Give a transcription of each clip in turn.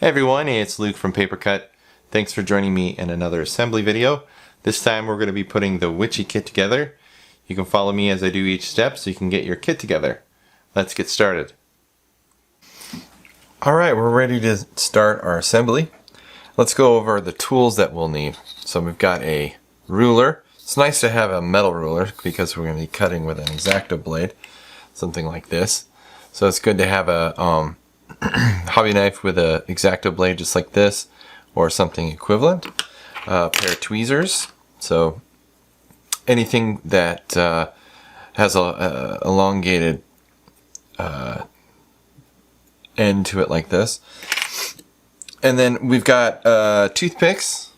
Hey everyone, it's Luke from Papercut. Thanks for joining me in another assembly video. This time we're going to be putting the Witchy kit together. You can follow me as I do each step so you can get your kit together. Let's get started. Alright, we're ready to start our assembly. Let's go over the tools that we'll need. So we've got a ruler. It's nice to have a metal ruler because we're going to be cutting with an X-Acto blade, something like this. So it's good to have a hobby knife with a X-Acto blade just like this, or something equivalent. A pair of tweezers, so anything that has a elongated end to it like this. And then we've got toothpicks.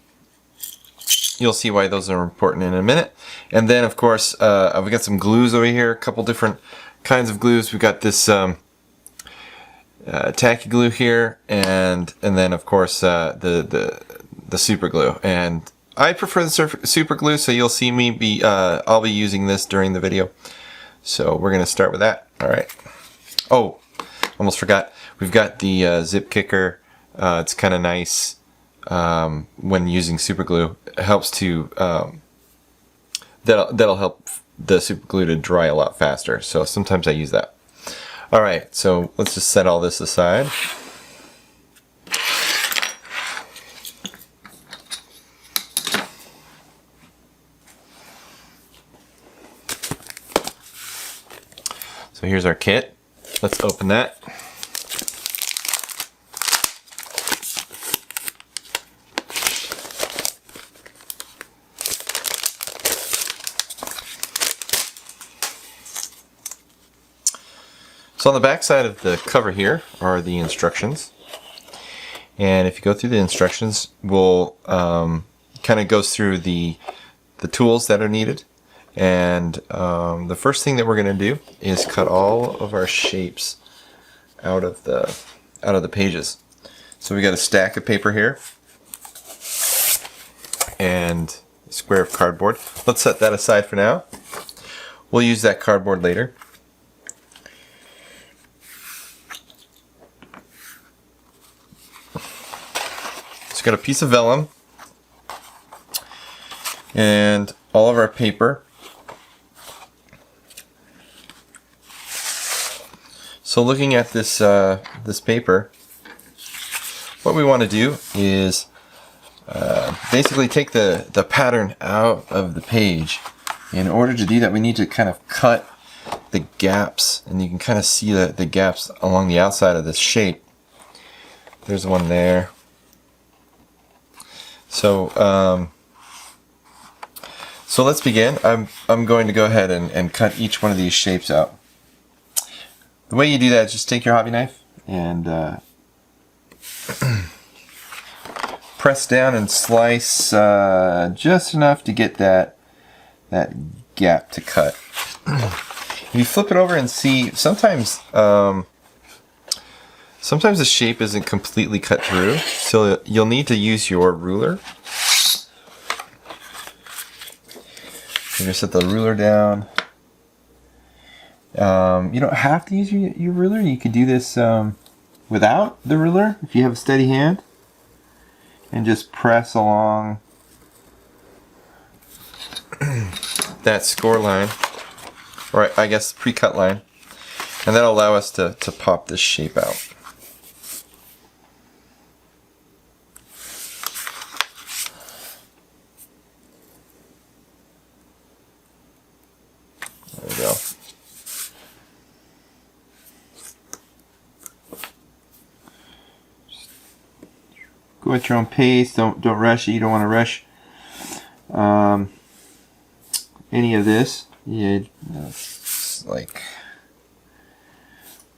You'll see why those are important in a minute. And then of course we've got some glues over here, a couple different kinds of glues. We've got this tacky glue here, and then of course the super glue, and I prefer the super glue, so you'll see me I'll be using this during the video. So we're gonna start with that. All right. Oh, almost forgot. We've got the zip kicker. It's kind of nice when using super glue. It helps to that'll help the super glue to dry a lot faster. So sometimes I use that. Alright, so let's just set all this aside. So here's our kit. Let's open that. So on the back side of the cover here are the instructions, and if you go through the instructions, we'll kind of goes through the tools that are needed. And the first thing that we're going to do is cut all of our shapes out of the pages. So we got a stack of paper here and a square of cardboard. Let's set that aside for now. We'll use that cardboard later. Got a piece of vellum and all of our paper. So looking at this this paper, what we want to do is basically take the pattern out of the page. In order to do that, we need to kind of cut the gaps, and you can kind of see the gaps along the outside of this shape. There's one there. So so let's begin. I'm going to go ahead and cut each one of these shapes out. The way you do that is just take your hobby knife and press down and slice just enough to get that gap to cut. If you flip it over and see, sometimes the shape isn't completely cut through, so you'll need to use your ruler. You just set the ruler down. You don't have to use your ruler. You could do this without the ruler if you have a steady hand, and just press along that score line, or I guess pre-cut line, and that'll allow us to pop this shape out. There we go. Go at your own pace. Don't rush it. You don't want to rush any of this. Yeah, it's like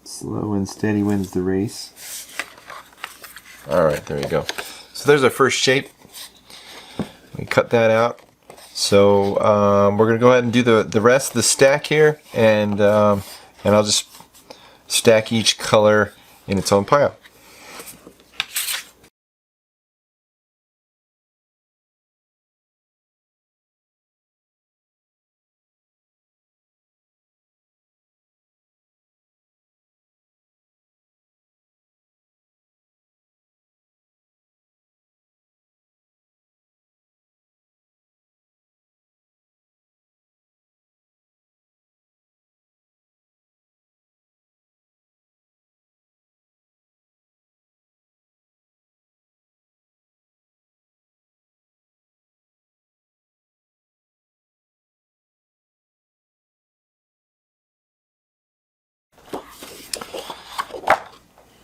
slow and steady wins the race. All right, there you go. So there's our first shape. We cut that out. So we're going to go ahead and do the rest of the stack here, and I'll just stack each color in its own pile.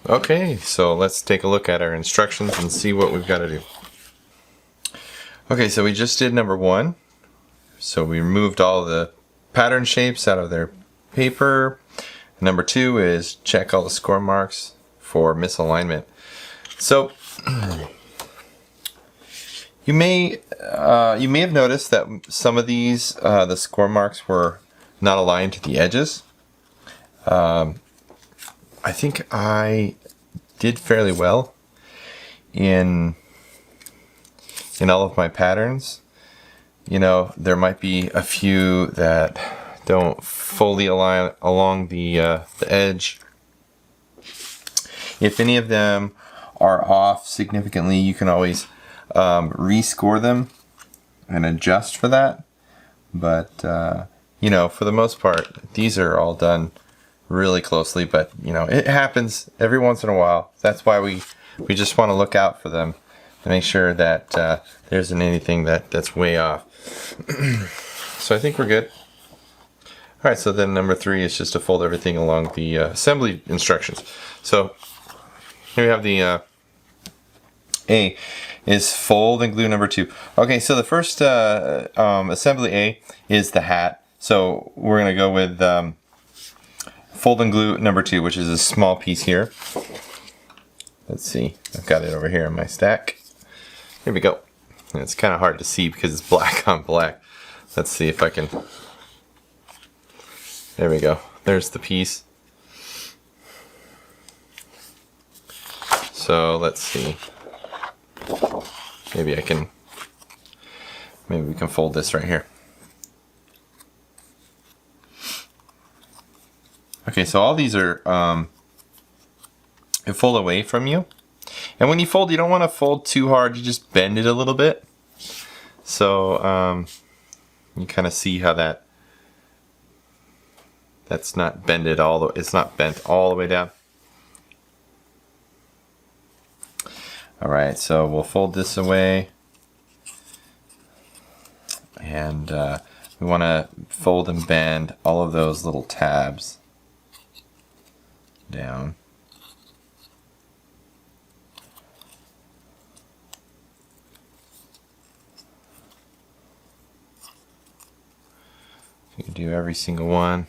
Okay, so let's take a look at our instructions and see what we've got to do. Okay, so we just did number 1. So we removed all the pattern shapes out of their paper. Number 2 is check all the score marks for misalignment. So you may have noticed that some of these the score marks were not aligned to the edges. I think I did fairly well in all of my patterns. You know, there might be a few that don't fully align along the edge. If any of them are off significantly, you can always rescore them and adjust for that. But you know, for the most part, these are all done really closely. But you know, it happens every once in a while. That's why we just want to look out for them to make sure that there isn't anything that's way off. So I think we're good. All right, so then number 3 is just to fold everything along the assembly instructions. So here we have the A is fold and glue number 2. Okay, so the first assembly A is the hat. So we're going to go with fold and glue number 2, which is a small piece here. Let's see, I've got it over here in my stack. Here we go. And it's kind of hard to see because it's black on black. Let's see if I can. There we go. There's the piece. So let's see. Maybe we can fold this right here. Okay, so all these are fold away from you. And when you fold, you don't want to fold too hard. You just bend it a little bit. So you kind of see how that's not bended all the. It's not bent all the way down. All right, so we'll fold this away, and we want to fold and bend all of those little tabs down. You can do every single one.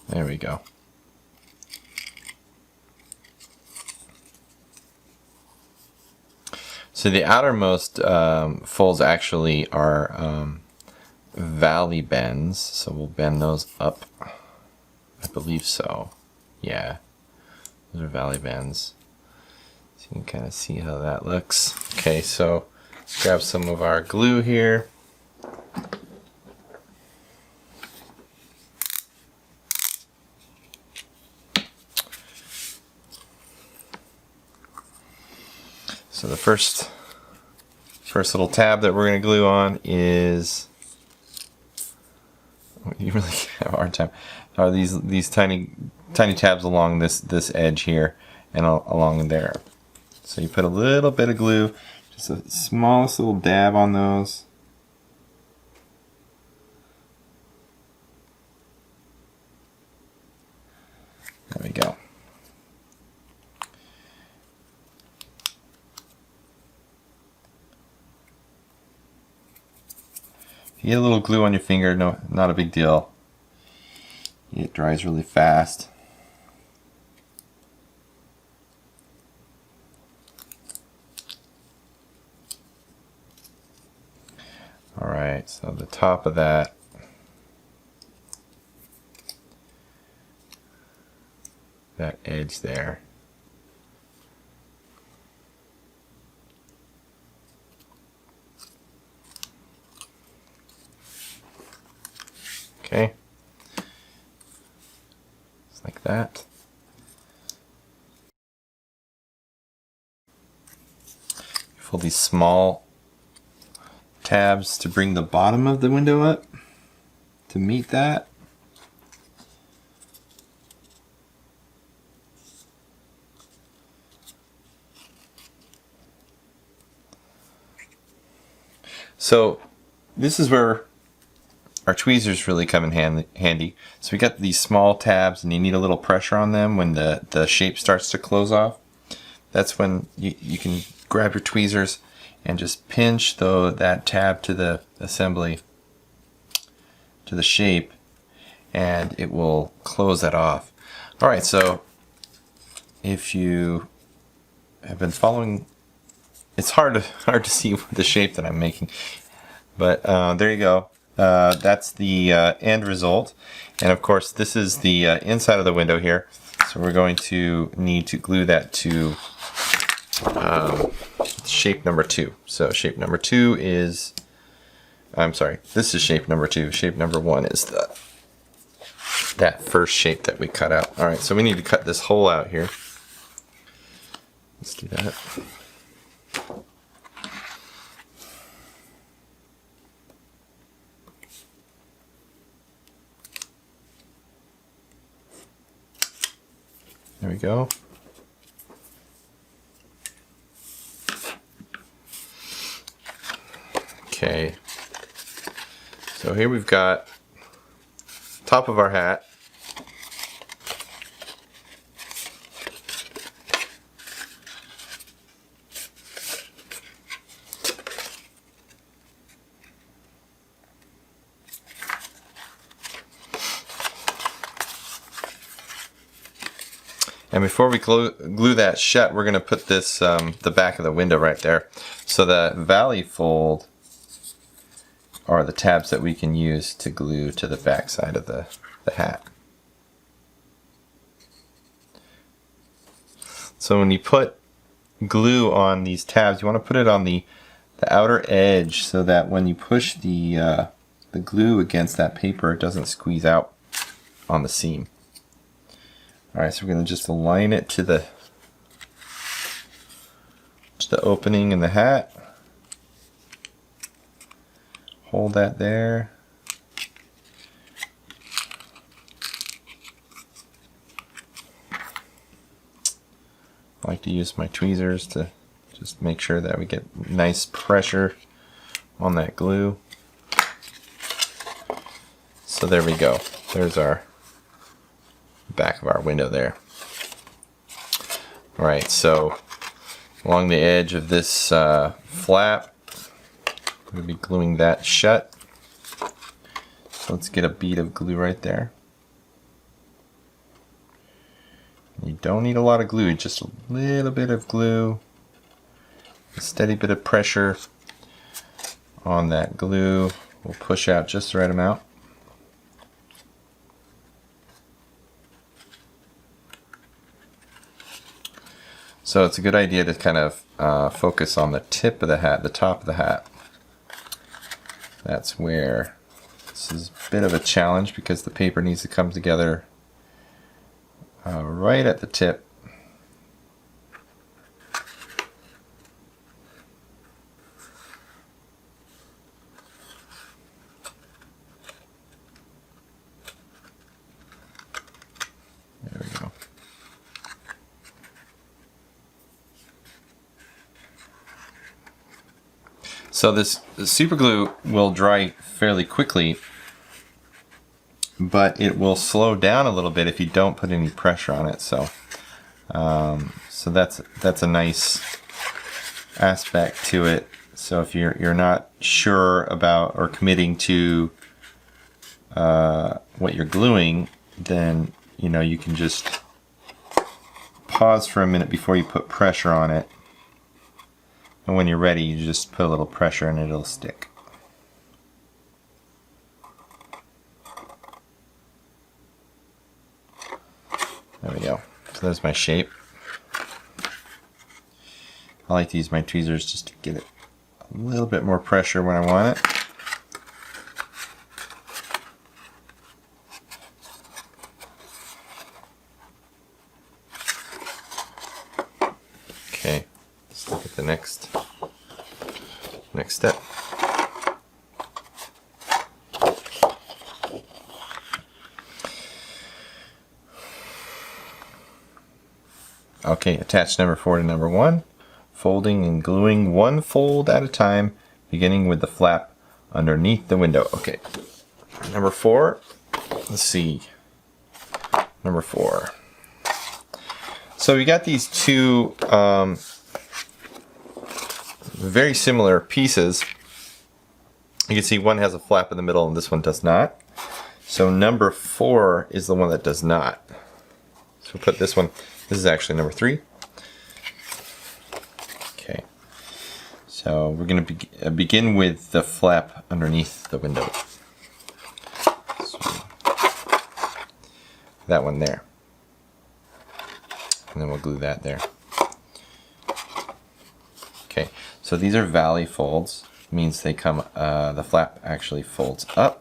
There we go. So the outermost folds actually are valley bends, so we'll bend those up. I believe so. Yeah, those are valley bends. So you can kind of see how that looks. Okay, so let's grab some of our glue here. So the first little tab that we're going to glue on is, you really have a hard time, are these tiny tabs along this edge here and along there. So you put a little bit of glue, just a smallest little dab on those. There we go. If you get a little glue on your finger, no, not a big deal. It dries really fast. Alright, so the top of that, that edge there. Okay, just like that. Fold these small tabs to bring the bottom of the window up to meet that. So this is where our tweezers really come in handy. So we got these small tabs, and you need a little pressure on them when the shape starts to close off. That's when you can grab your tweezers and just pinch that tab to the assembly, to the shape, and it will close that off. Alright, so if you have been following, it's hard to see the shape that I'm making, but there you go. That's the end result, and of course this is the inside of the window here, so we're going to need to glue that to shape number 2. So shape number 2 is, I'm sorry, this is shape number 2. Shape number 1 is that first shape that we cut out. Alright, so we need to cut this hole out here. Let's do that. There we go. Okay, so here we've got top of our hat. And before we glue that shut, we're going to put this, the back of the window right there. So the valley fold are the tabs that we can use to glue to the back side of the hat. So when you put glue on these tabs, you want to put it on the outer edge so that when you push the glue against that paper, it doesn't squeeze out on the seam. Alright, so we're going to just align it to the opening in the hat. Hold that there. I like to use my tweezers to just make sure that we get nice pressure on that glue. So there we go. There's our back of our window there. Alright, so along the edge of this flap, I'm going to be gluing that shut. So let's get a bead of glue right there. You don't need a lot of glue, just a little bit of glue. A steady bit of pressure on that glue will push out just the right amount. So it's a good idea to kind of focus on the tip of the hat, the top of the hat. That's where this is a bit of a challenge because the paper needs to come together right at the tip. There we go. So this super glue will dry fairly quickly, but it will slow down a little bit if you don't put any pressure on it. So, so that's a nice aspect to it. So if you're not sure about or committing to what you're gluing, then you can just pause for a minute before you put pressure on it. And when you're ready, you just put a little pressure and it'll stick. There we go. So there's my shape. I like to use my tweezers just to get it a little bit more pressure when I want it. Okay, let's look at the next step. Okay, attach number 4 to number 1, folding and gluing one fold at a time, beginning with the flap underneath the window. Okay, Number 4, let's see. Number 4. So we got these two very similar pieces. You can see one has a flap in the middle and this one does not. So number 4 is the one that does not. So we'll put this one, this is actually number 3. Okay. So we're going to begin with the flap underneath the window. So that one there. And then we'll glue that there. Okay, so these are valley folds. Means they come, the flap actually folds up.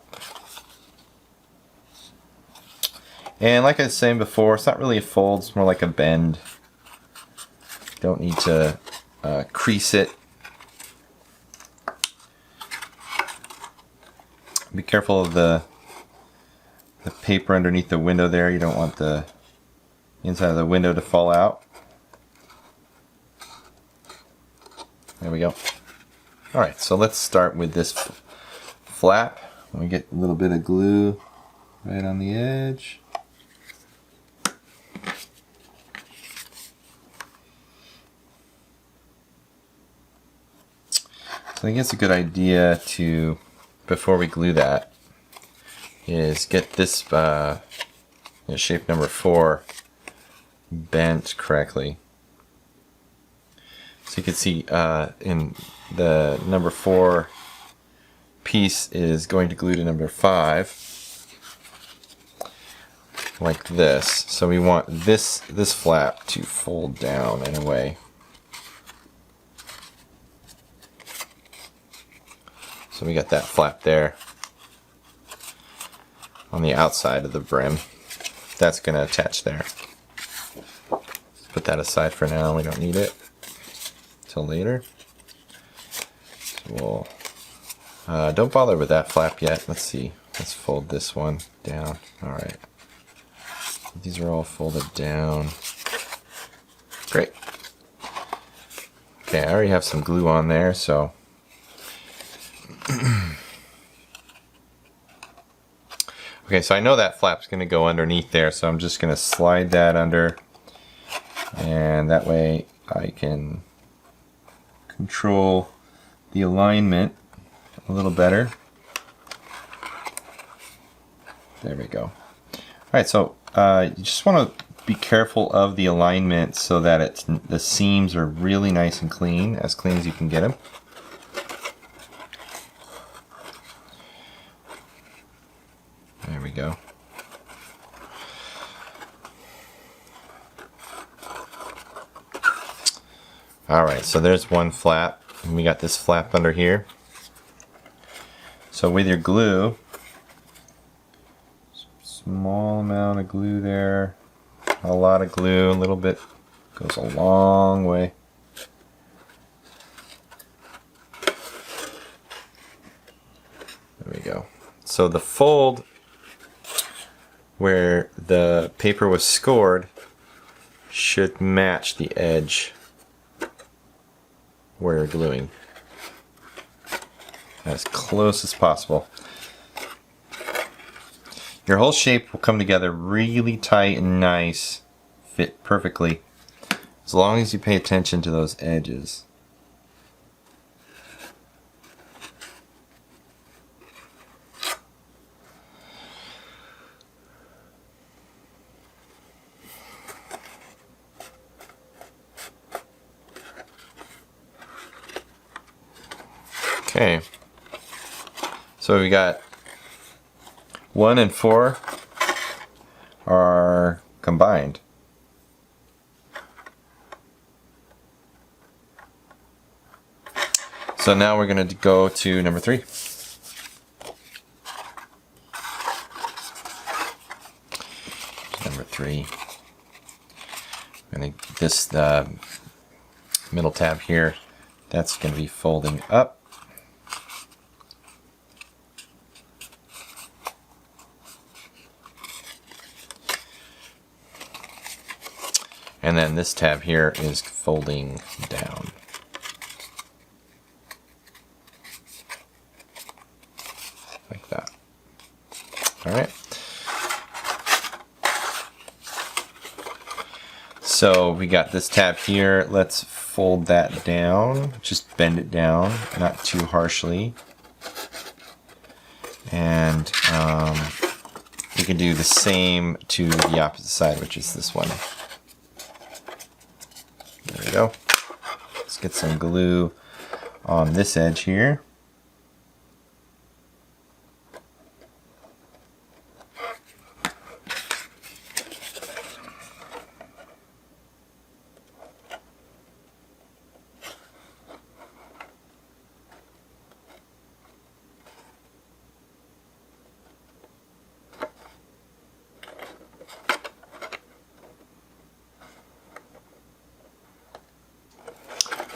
And like I was saying before, it's not really a fold, it's more like a bend. Don't need to crease it. Be careful of the paper underneath the window there. You don't want the inside of the window to fall out. There we go. Alright, so let's start with this flap. We get a little bit of glue right on the edge. So I think it's a good idea to, before we glue that, is get this shape number 4 bent correctly. So you can see in the number 4 piece is going to glue to number 5 like this. So we want this flap to fold down in a way. So we got that flap there on the outside of the brim. That's going to attach there. Put that aside for now. We don't need it till later. So we'll don't bother with that flap yet. Let's see. Let's fold this one down. All right. These are all folded down. Great. Okay, I already have some glue on there, so okay, so I know that flap's going to go underneath there, so I'm just going to slide that under, and that way I can control the alignment a little better. There we go. Alright, so you just want to be careful of the alignment so that the seams are really nice and clean as you can get them. There we go. Alright, so there's one flap, and we got this flap under here. So with your glue, small amount of glue there, a lot of glue, a little bit goes a long way. There we go. So the fold where the paper was scored should match the edge where you're gluing as close as possible. Your whole shape will come together really tight and nice, fit perfectly, as long as you pay attention to those edges. Okay, so we got 1 and 4 are combined. So now we're going to go to number 3. Number 3. And this middle tab here, that's going to be folding up. And then this tab here is folding down. Like that. Alright. So we got this tab here. Let's fold that down. Just bend it down, not too harshly. And we can do the same to the opposite side, which is this one. There we go. Let's get some glue on this edge here.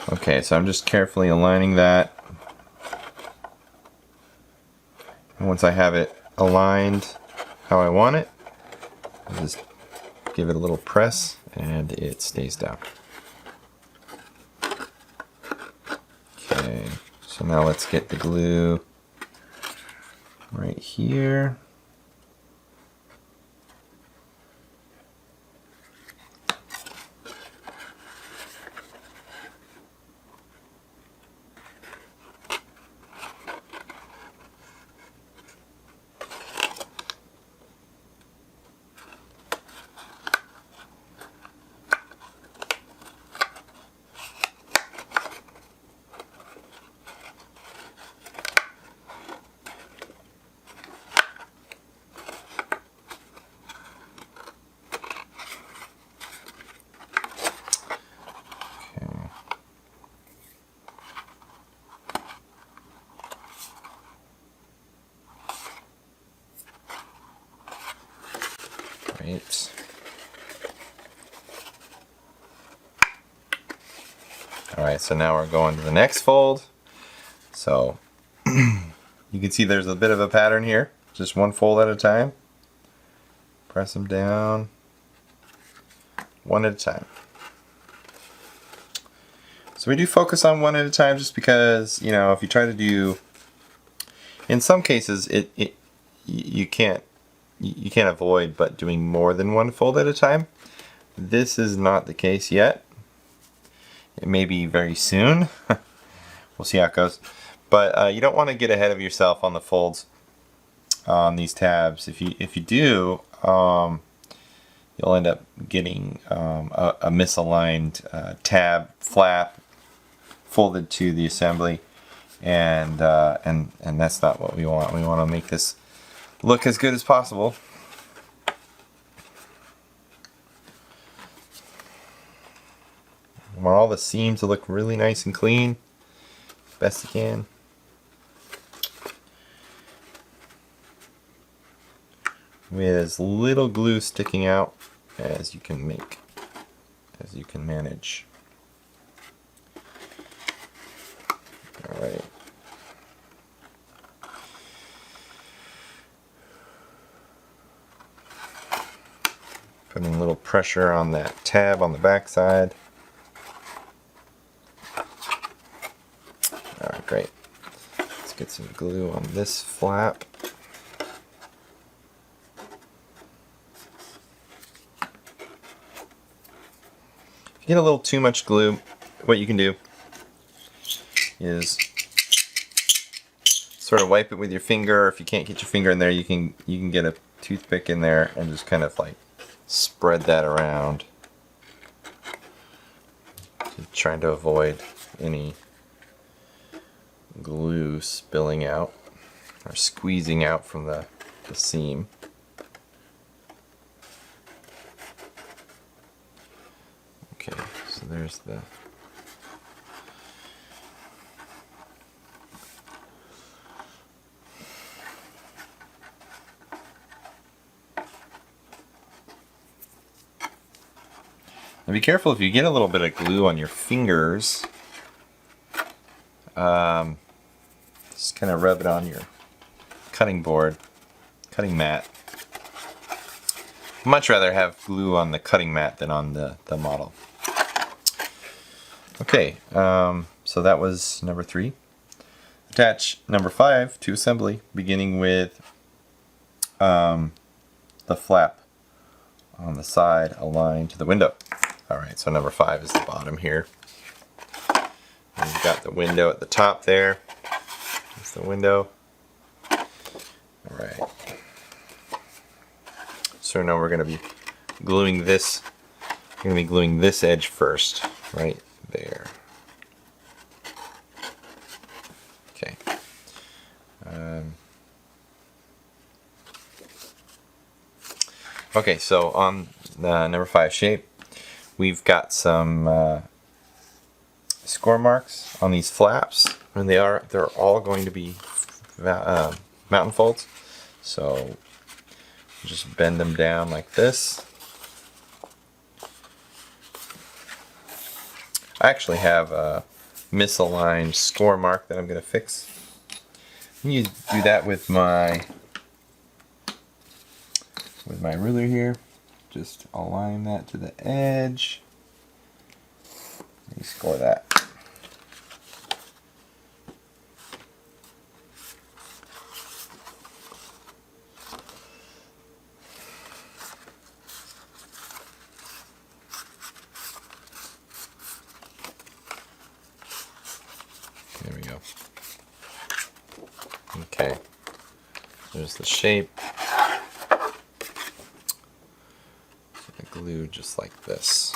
Okay, so I'm just carefully aligning that. And once I have it aligned how I want it, I'll just give it a little press and it stays down. Okay, so now let's get the glue right here. Right. Alright, so now we're going to the next fold. So you can see there's a bit of a pattern here. Just one fold at a time. Press them down. One at a time. So we do focus on one at a time just because, you know, if you try to do, in some cases you can't avoid but doing more than one fold at a time. This is not the case yet. It may be very soon. We'll see how it goes. But you don't want to get ahead of yourself on the folds on these tabs. If you do, you'll end up getting a misaligned tab flap folded to the assembly, and that's not what we want. We want to make this look as good as possible. We want all the seams to look really nice and clean, best you can. With as little glue sticking out as you can make, as you can manage. All right. Putting a little pressure on that tab on the back side. Alright, great. Let's get some glue on this flap. If you get a little too much glue, what you can do is sort of wipe it with your finger. If you can't get your finger in there, you can get a toothpick in there and just kind of like spread that around, trying to avoid any glue spilling out or squeezing out from the seam. Okay, so there's the Now be careful if you get a little bit of glue on your fingers. Just kind of rub it on your cutting board, cutting mat. I'd much rather have glue on the cutting mat than on the model. Okay, so that was number 3. Attach number 5 to assembly, beginning with the flap on the side aligned to the window. Alright, so number 5 is the bottom here. And you've got the window at the top there. That's the window. Alright. So now we're going to be gluing this. We're going to be gluing this edge first, right there. Okay. Okay, so on the number 5 shape, we've got some score marks on these flaps, and they're all going to be mountain folds. So just bend them down like this. I actually have a misaligned score mark that I'm going to fix. You do that with my ruler here. Just align that to the edge. You score that. There we go. Okay. There's the shape. Glue just like this.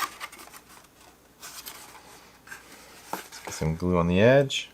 Let's get some glue on the edge.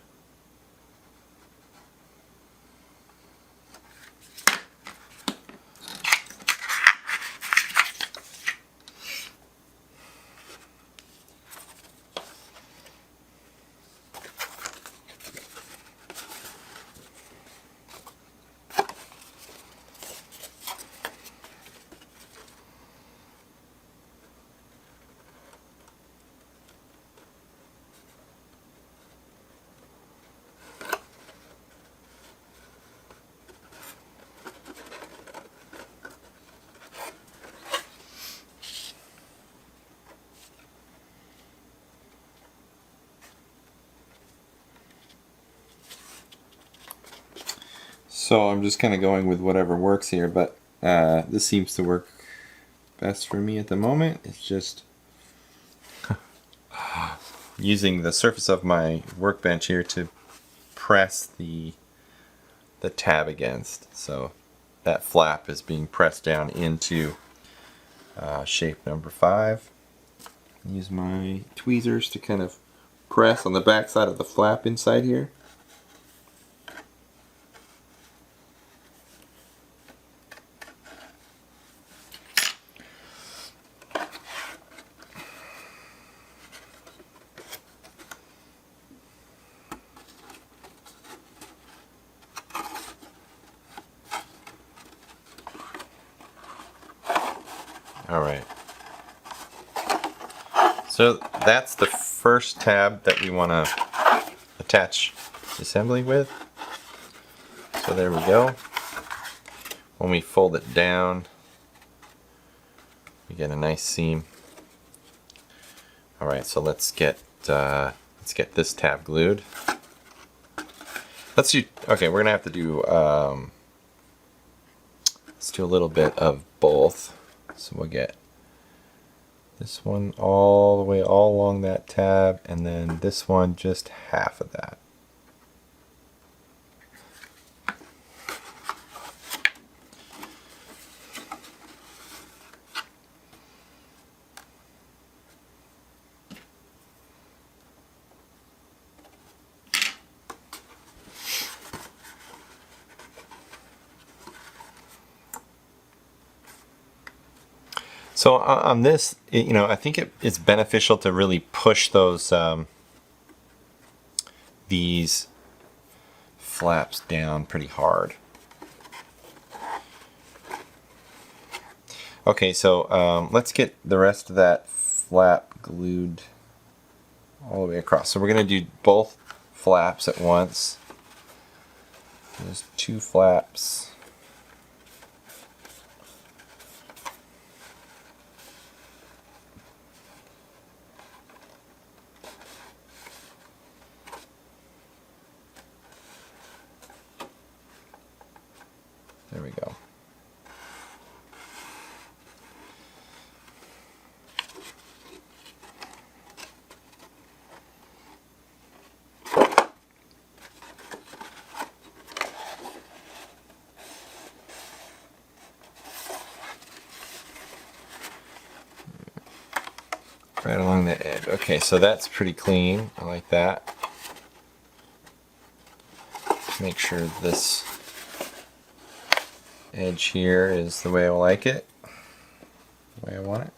So I'm just kind of going with whatever works here, but this seems to work best for me at the moment. It's just using the surface of my workbench here to press the tab against. So that flap is being pressed down into shape number 5. Use my tweezers to kind of press on the back side of the flap inside here. Alright, so that's the first tab that we want to attach the assembly with. So there we go. When we fold it down, we get a nice seam. Alright, so let's get this tab glued. Okay, we're gonna have to do let's do a little bit of both. So we'll get this one all the way all along that tab, and then this one just half of that. So on this, I think it's beneficial to really push those these flaps down pretty hard. Okay, so let's get the rest of that flap glued all the way across. So we're going to do both flaps at once. There's 2 flaps. There we go. right along the edge. Okay, so that's pretty clean. I like that. Make sure this edge here is the way I like it, the way I want it.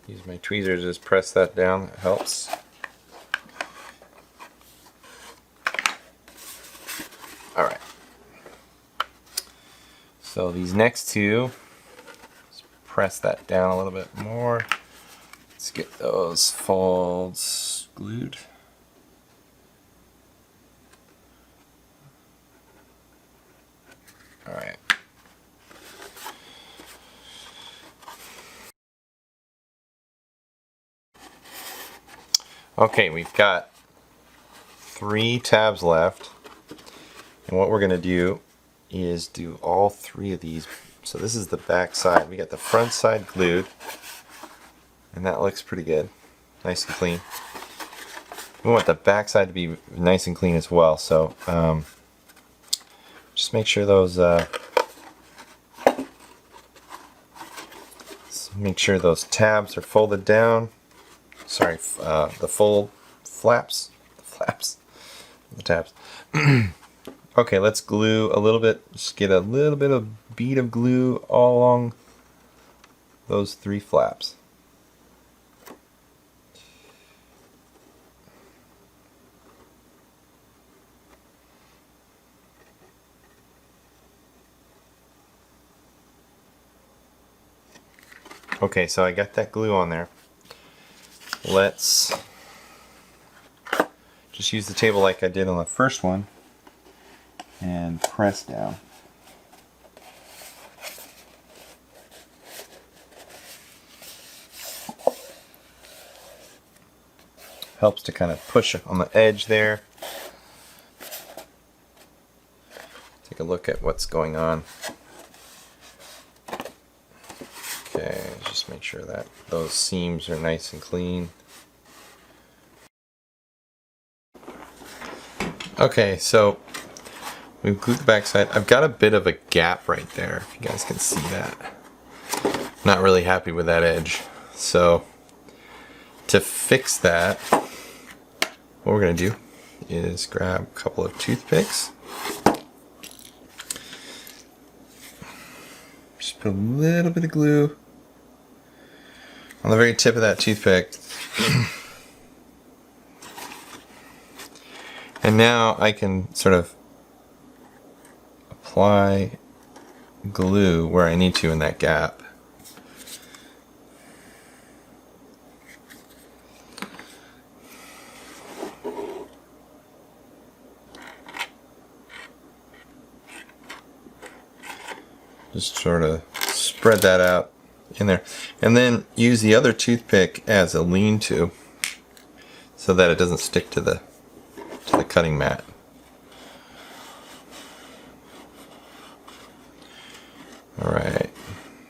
Use my tweezers, just press that down, that helps. Alright. So these next two, let's press that down a little bit more. Let's get those folds glued. Alright. Okay, we've got 3 tabs left, and what we're going to do is do all 3 of these. So this is the back side. We got the front side glued, and that looks pretty good, nice and clean. We want the back side to be nice and clean as well, so just make sure those tabs are folded down. Sorry, the fold flaps, the tabs. Okay, let's glue a little bit. Just get a little bit of bead of glue all along those 3 flaps. Okay, so I got that glue on there. Let's just use the table like I did on the first one and press down. Helps to kind of push on the edge there. Take a look at what's going on. Okay, just make sure that those seams are nice and clean. Okay, so we've glued the back side. I've got a bit of a gap right there, if you guys can see that. Not really happy with that edge. So to fix that, what we're going to do is grab a couple of toothpicks. Just put a little bit of glue on the very tip of that toothpick. And now I can sort of apply glue where I need to in that gap. Just sort of spread that out in there. And then use the other toothpick as a lean-to so that it doesn't stick to the cutting mat. Alright,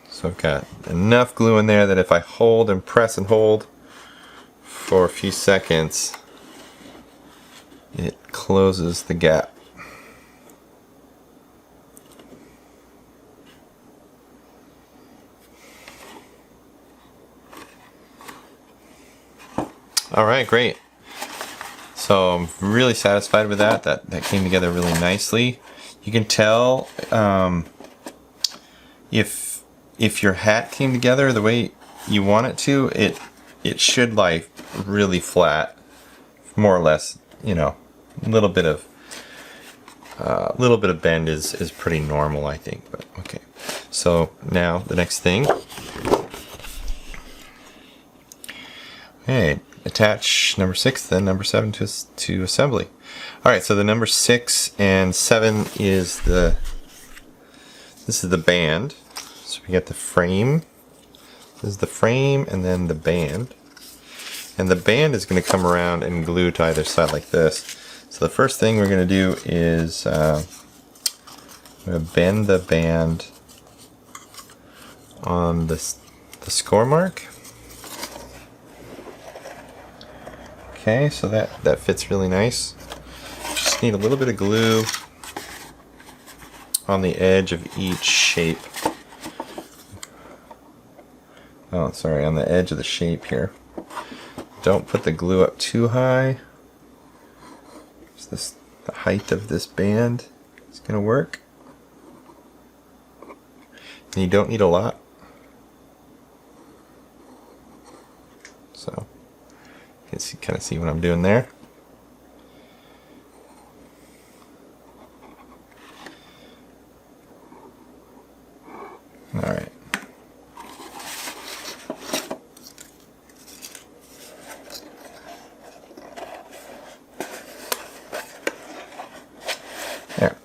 so I've got enough glue in there that if I hold and press and hold for a few seconds, it closes the gap. Alright, great. So I'm really satisfied with that. That came together really nicely. You can tell if your hat came together the way you want it to, it should lie really flat, more or less. You know, a little bit of bend is pretty normal, I think. But okay. So now the next thing. Okay. Attach number 6, then number 7 to assembly. Alright, so the number 6 and 7 is this is the band. So we got the frame. This is the frame and then the band. And the band is going to come around and glue to either side like this. So the first thing we're going to do is I'm going to bend the band on the score mark. Okay, so that fits really nice. Just need a little bit of glue. on the edge of each shape. Oh, sorry, on the edge of the shape here. Don't put the glue up too high. Is this the height of this band? It's gonna work. And you don't need a lot. So you can kind of see what I'm doing there. All right. There.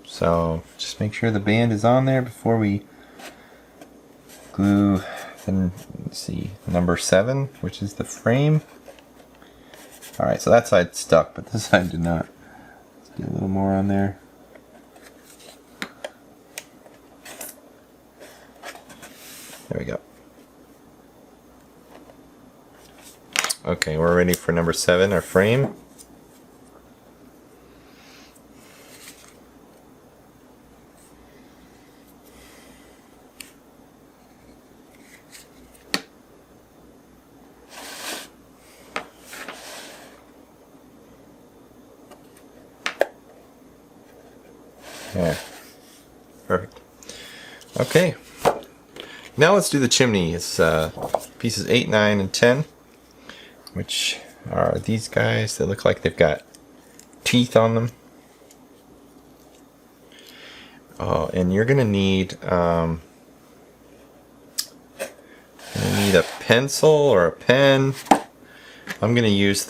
So just make sure the band is on there before we glue. Then let's see, number 7, which is the frame. All right, so that side stuck, but this side did not. Let's get a little more on there. There we go. Okay, we're ready for number 7, our frame. Yeah, perfect. Okay, now let's do the chimney. It's pieces 8, 9, and 10, which are these guys that look like they've got teeth on them. Oh, and you're gonna need a pencil or a pen. I'm gonna use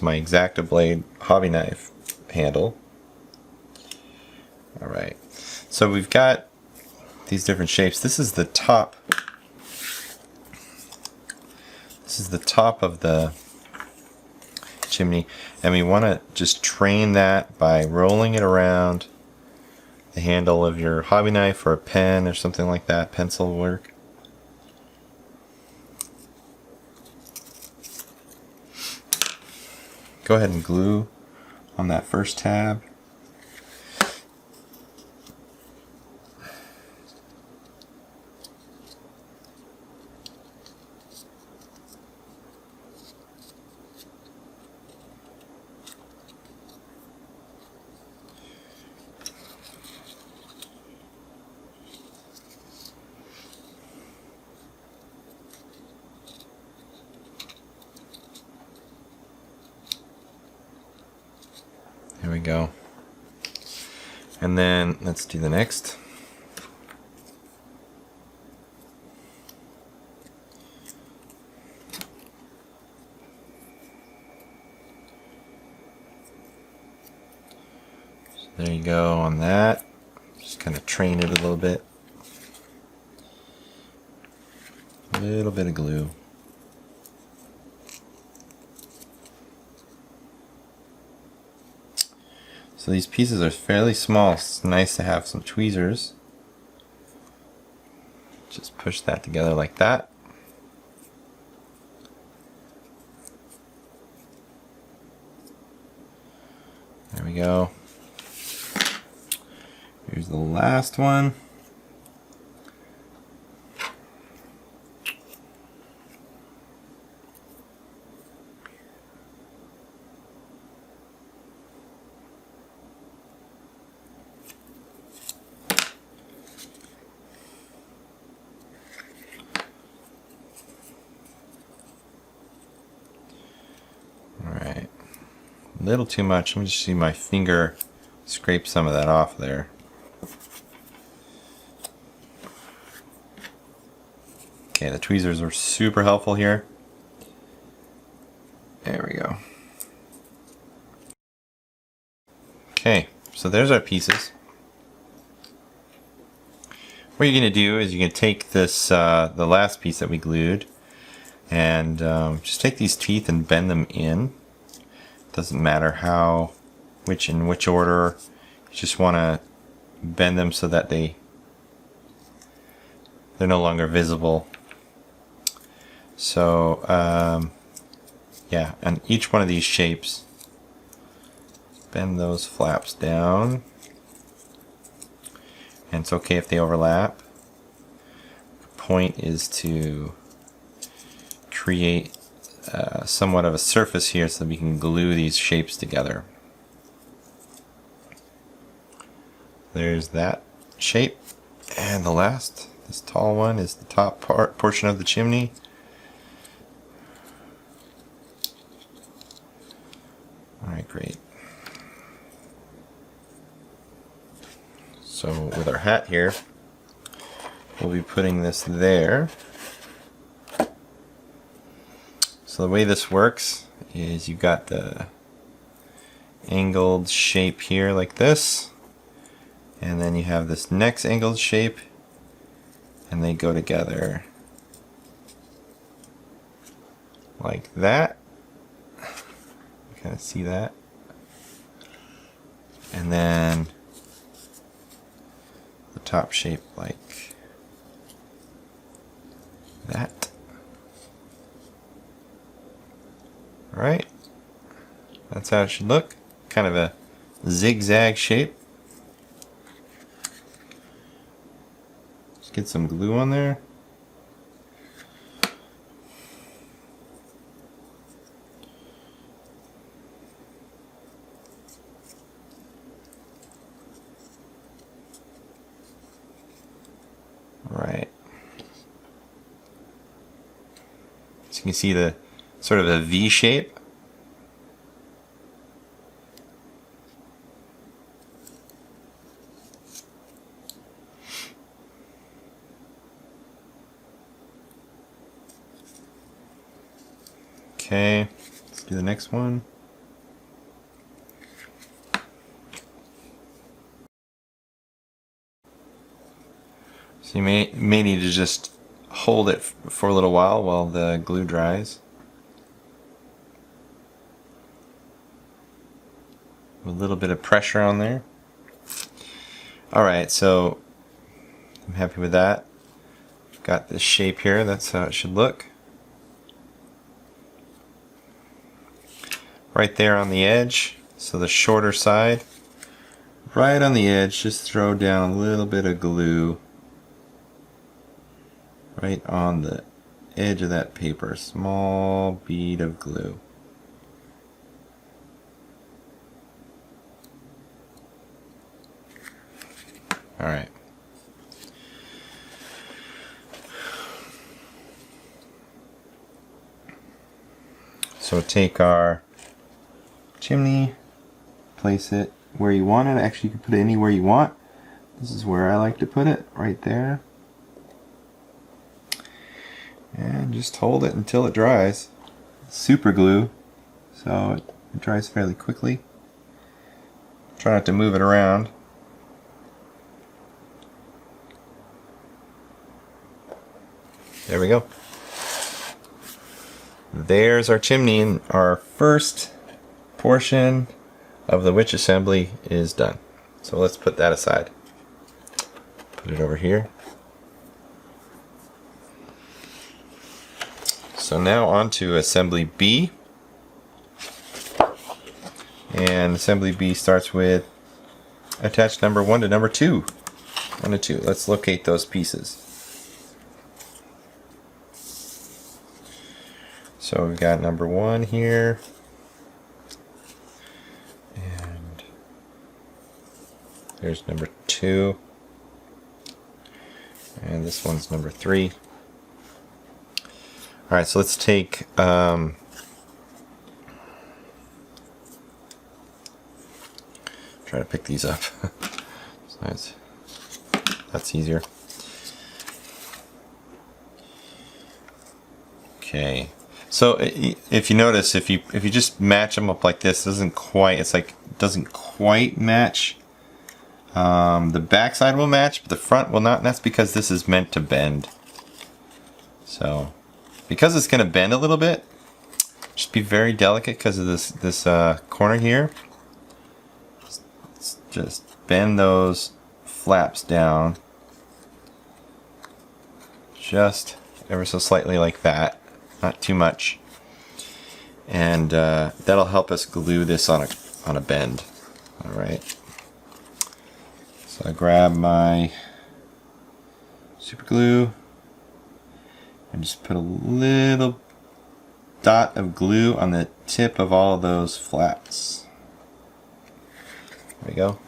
my X-Acto blade hobby knife handle. All right, so we've got these different shapes. This is the top. This is the top of the chimney, and we want to just train that by rolling it around the handle of your hobby knife or a pen or something like that. Pencil will work. Go ahead and glue on that first tab. There we go. And then let's do the next. So there you go on that. Just kind of train it a little bit. A little bit of glue. So these pieces are fairly small. It's nice to have some tweezers. Just push that together like that. There we go. Here's the last one. A little too much. Let me just see my finger scrape some of that off there. Okay, the tweezers are super helpful here. There we go. Okay, so there's our pieces. What you're going to do is you're going to take this, the last piece that we glued, and just take these teeth and bend them in. Doesn't matter in which order. You just want to bend them so that they're no longer visible. So yeah, on each one of these shapes, bend those flaps down. And it's okay if they overlap. The point is to create somewhat of a surface here so that we can glue these shapes together. There's that shape. And the last, this tall one, is the top portion of the chimney. Alright, great. So with our hat here, we'll be putting this there. So the way this works is you've got the angled shape here like this, and then you have this next angled shape, and they go together like that. You kind of see that. And then the top shape like that. Alright, that's how it should look. Kind of a zigzag shape. Just get some glue on there. Right. So you can see the sort of a V shape. Okay, let's do the next one. So you may need to just hold it for a little while the glue dries. A little bit of pressure on there. Alright, so I'm happy with that. Got this shape here, that's how it should look. Right there on the edge, so the shorter side. Right on the edge, just throw down a little bit of glue. Right on the edge of that paper, small bead of glue. Alright. So take our chimney, place it where you want it. Actually, you can put it anywhere you want. This is where I like to put it, right there. And just hold it until it dries. It's super glue, so it dries fairly quickly. Try not to move it around. There we go. There's our chimney, and our first portion of the witch assembly is done. So let's put that aside. Put it over here. So now on to assembly B. And assembly B starts with attach number 1 to number 2. 1 to 2. Let's locate those pieces. So we've got number 1 here. And there's number 2. And this one's number 3. Alright, so let's take try to pick these up. So that's easier. Okay. So if you notice, if you just match them up like this, doesn't quite match. The back side will match, but the front will not. And that's because this is meant to bend. So because it's going to bend a little bit, just be very delicate because of this corner here. Just bend those flaps down just ever so slightly like that. Not too much. and that'll help us glue this on a bend. All right. So I grab my super glue and just put a little dot of glue on the tip of all of those flaps. There we go.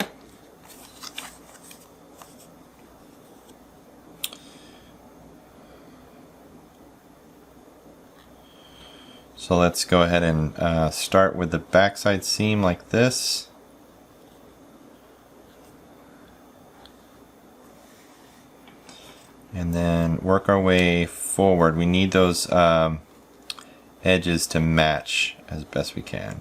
So let's go ahead and start with the backside seam like this. And then work our way forward. We need those edges to match as best we can.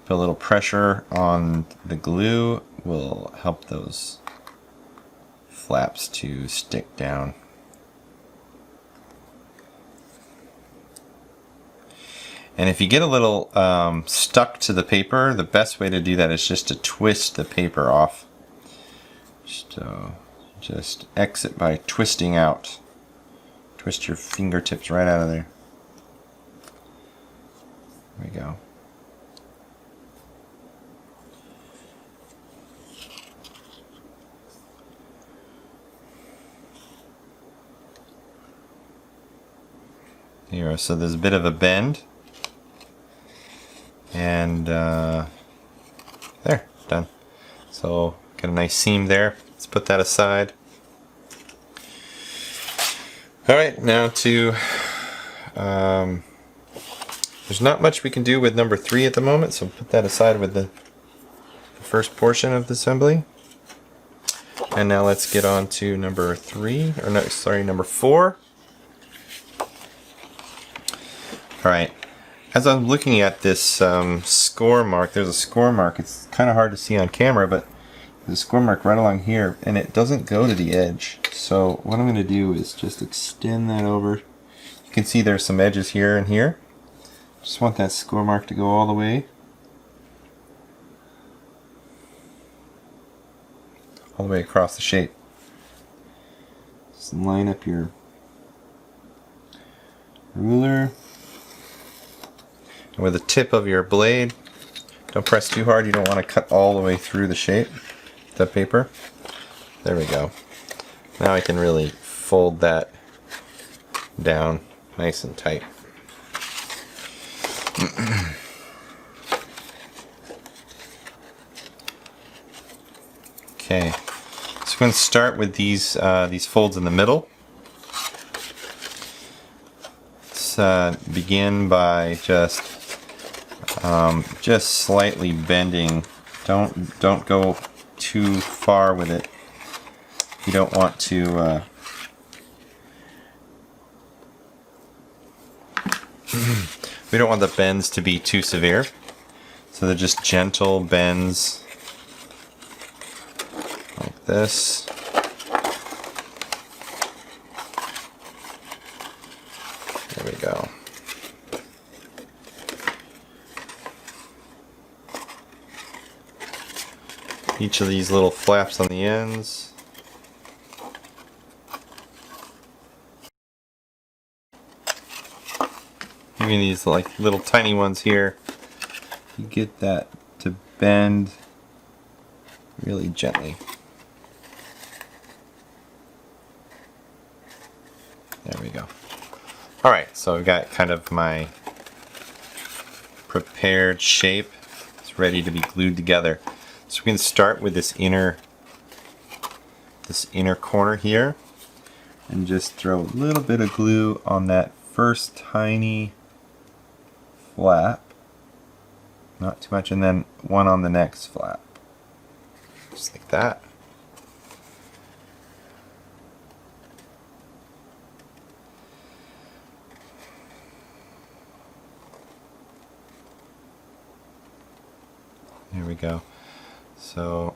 Put a little pressure on the glue will help those flaps to stick down. And if you get a little stuck to the paper, the best way to do that is just to twist the paper off. Just exit by twisting out. Twist your fingertips right out of there. There we go. Here, so there's a bit of a bend. And there, done. So got a nice seam there. Let's put that aside. Alright, now to there's not much we can do with number 3 at the moment, so put that aside with the first portion of the assembly. And now let's get on to number 3, or no, sorry, number 4. Alright, as I'm looking at this score mark, there's a score mark. It's kind of hard to see on camera, but there's a score mark right along here, and it doesn't go to the edge. So what I'm going to do is just extend that over. You can see there's some edges here and here. Just want that score mark to go all the way. All the way across the shape. Just line up your ruler. And with the tip of your blade, don't press too hard. You don't want to cut all the way through the shape, the paper. There we go. Now I can really fold that down nice and tight. Okay, so we're going to start with these folds in the middle. Let's begin by just slightly bending. Don't go too far with it. You don't want to we don't want the bends to be too severe, so they're just gentle bends like this. There we go. Each of these little flaps on the ends. Even these like little tiny ones here, you get that to bend really gently. There we go. Alright, so I've got kind of my prepared shape. It's ready to be glued together. So we can start with this inner corner here and just throw a little bit of glue on that first tiny flap, not too much, and then one on the next flap, just like that. There we go. So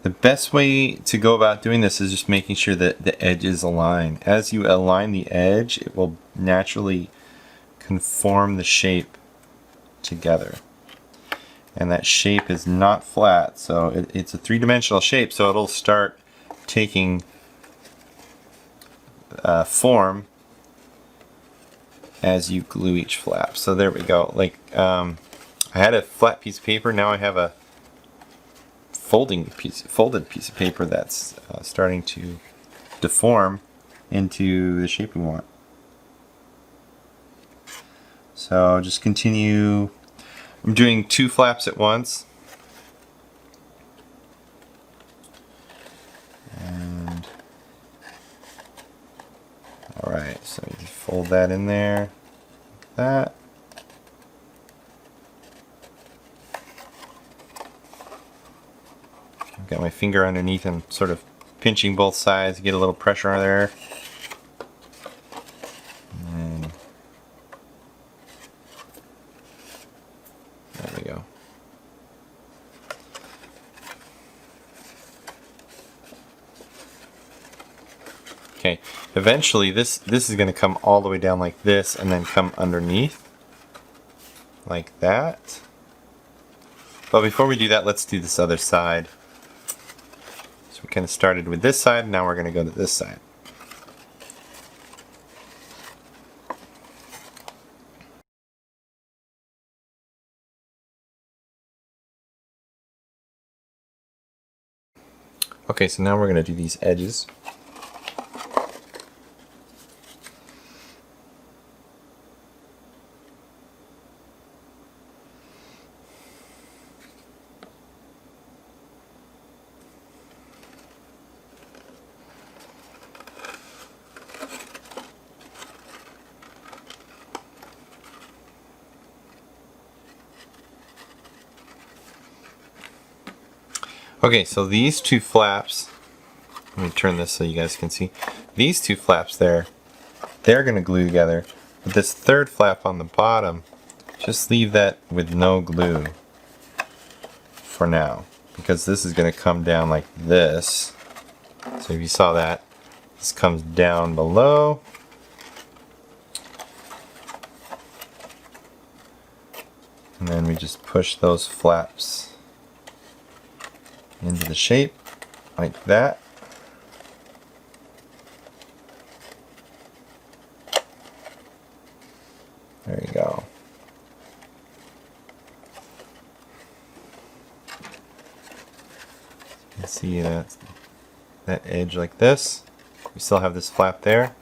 the best way to go about doing this is just making sure that the edges align. As you align the edge, it will naturally conform the shape together. And that shape is not flat, so it's a three-dimensional shape, so it'll start taking form as you glue each flap. So there we go. Like I had a flat piece of paper, now I have a folded piece of paper that's starting to deform into the shape we want. So just continue. I'm doing 2 flaps at once. And alright, so you fold that in there, like that. I've got my finger underneath and sort of pinching both sides to get a little pressure on there. And there we go. Okay, eventually this is going to come all the way down like this and then come underneath like that. But before we do that, let's do this other side. So we kind of started with this side, now we're going to go to this side. Okay, so now we're going to do these edges. Okay, so these 2 flaps, let me turn this so you guys can see. These 2 flaps there, they're going to glue together. But this 3rd flap on the bottom, just leave that with no glue for now. Because this is going to come down like this. So if you saw that, this comes down below. And then we just push those flaps into the shape like that. There you go. You can see that edge like this. We still have this flap there.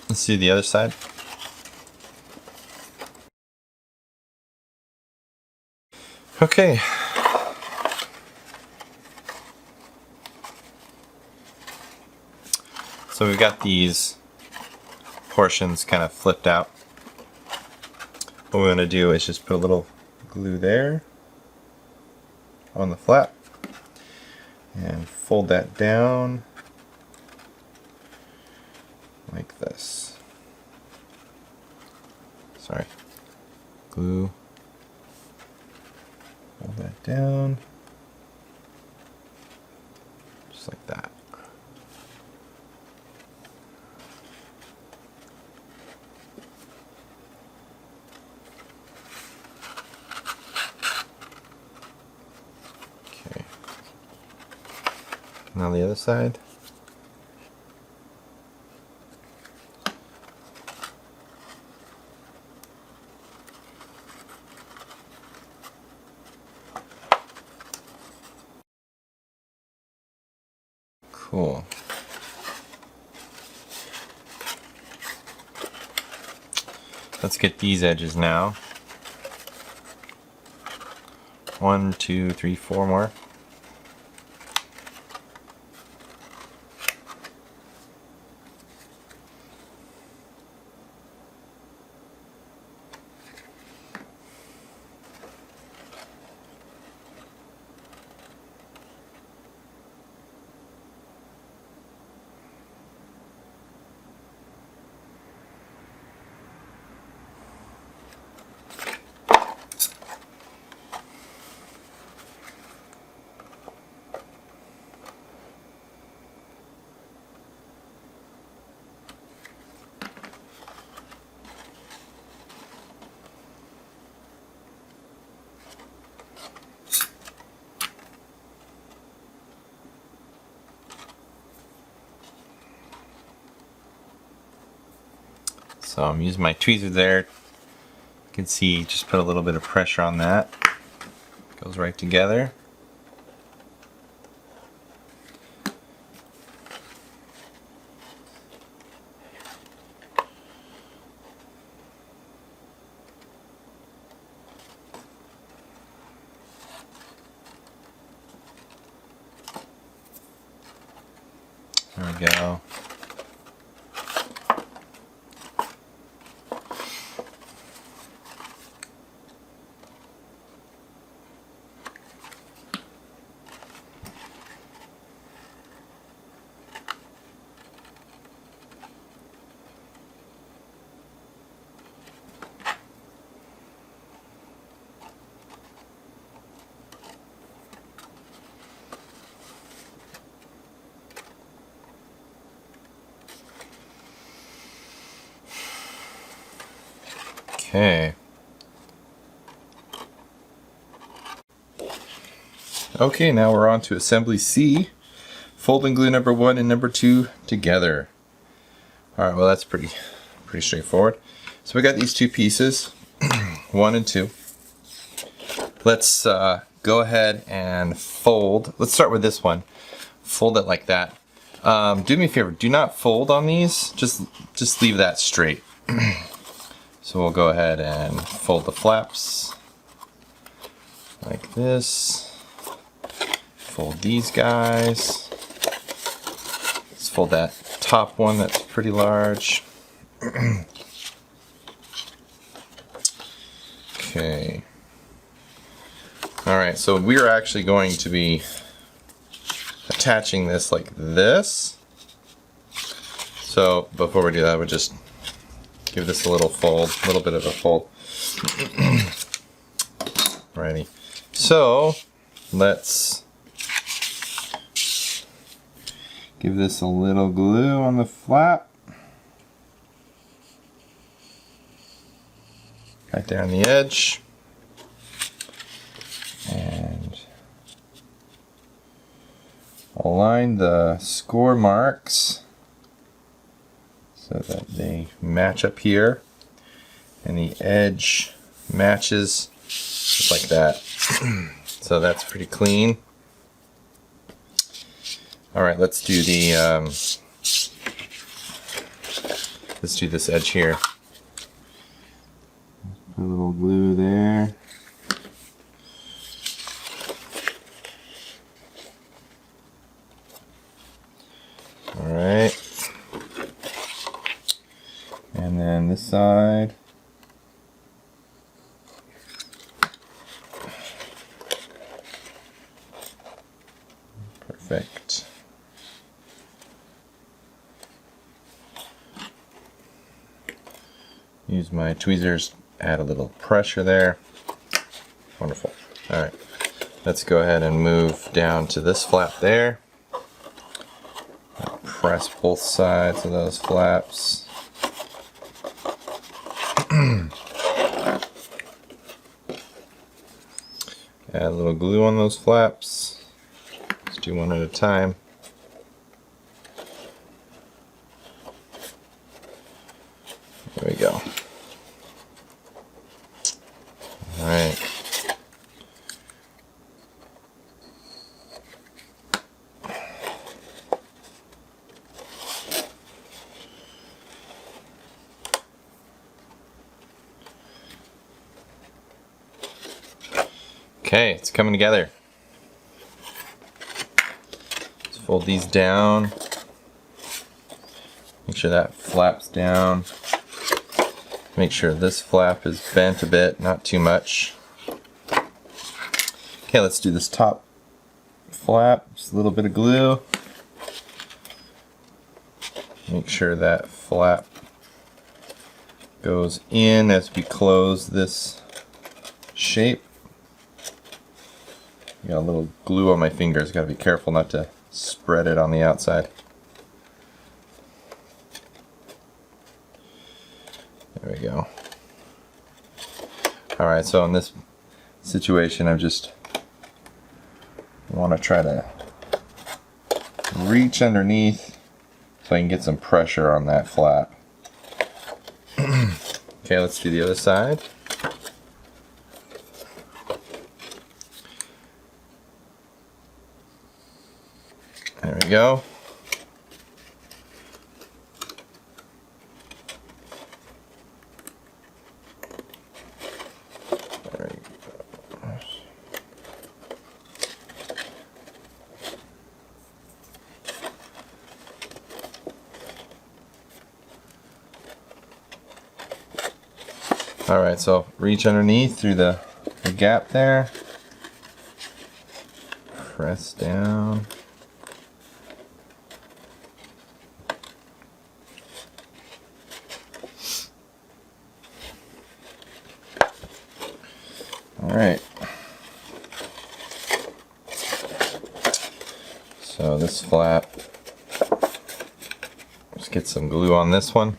Let's do the other side. Okay. So we've got these portions kind of flipped out. What we're going to do is just put a little glue there on the flap and fold that down like this. Sorry. Glue. Fold that down. Just like that. Okay. Now the other side. Cool. Let's get these edges now. 1, 2, 3, 4 more. So I'm using my tweezer there. You can see just put a little bit of pressure on that. Goes right together. There we go. Okay. Okay, now we're on to assembly C. Fold and glue number 1 and number 2 together. Alright, well that's pretty straightforward. So we got these two pieces, 1 and 2. Let's go ahead and fold. Let's start with this one. Fold it like that. Do me a favor, do not fold on these. Just leave that straight. So we'll go ahead and fold the flaps like this. Fold these guys. Let's fold that top one that's pretty large. Okay. Alright, so we're actually going to be attaching this like this. So before we do that, we'll just give this a little fold, a little bit of a fold. Alrighty. So let's give this a little glue on the flap. Right there on the edge. And align the score marks so that they match up here, and the edge matches just like that. So that's pretty clean. All right, let's do the let's do this edge here. Put a little glue there. All right. And then this side. Perfect. Use my tweezers, add a little pressure there. Wonderful. All right. Let's go ahead and move down to this flap there. Press both sides of those flaps. Add a little glue on those flaps. Let's do one at a time. There we go. All right. Okay, it's coming together. Let's fold these down. Make sure that flaps down. Make sure this flap is bent a bit, not too much. Okay, let's do this top flap. Just a little bit of glue. Make sure that flap goes in as we close this shape. Got a little glue on my fingers. Got to be careful not to spread it on the outside. There we go. Alright, so in this situation I just want to try to reach underneath so I can get some pressure on that flap. Okay, let's do the other side. There we go. There we go. All right, so reach underneath through the gap there. Press down. All right. So this flap, let's get some glue on this one.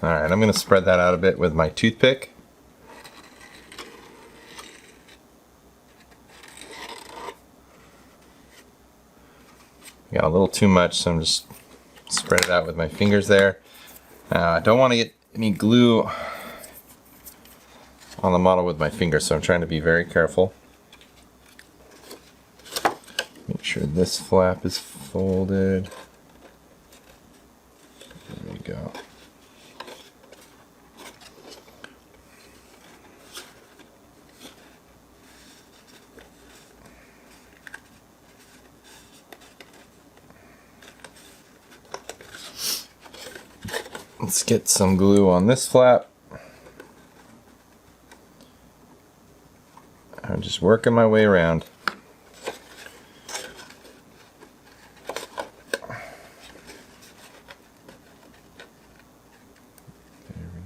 All right, I'm going to spread that out a bit with my toothpick. Got a little too much, so I'm just spread it out with my fingers there. I don't want to get any glue on the model with my fingers, so I'm trying to be very careful. Make sure this flap is folded. There we go. Let's get some glue on this flap. I'm just working my way around. There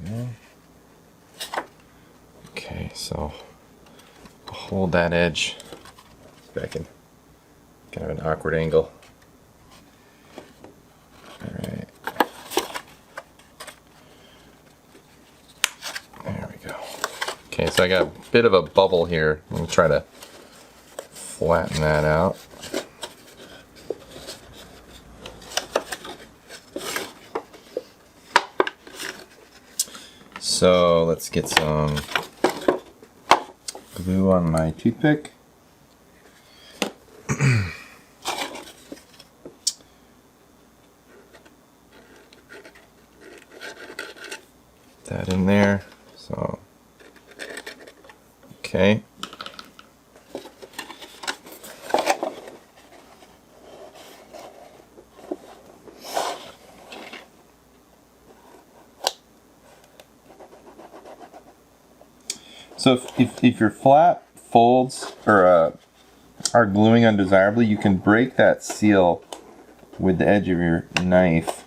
we go. Okay, so I'll hold that edge back in kind of an awkward angle. Alright. There we go. Okay, so I got a bit of a bubble here. I'm going to try to flatten that out. So let's get some glue on my toothpick. That in there. So okay. So if your flap folds or are gluing undesirably, you can break that seal with the edge of your knife.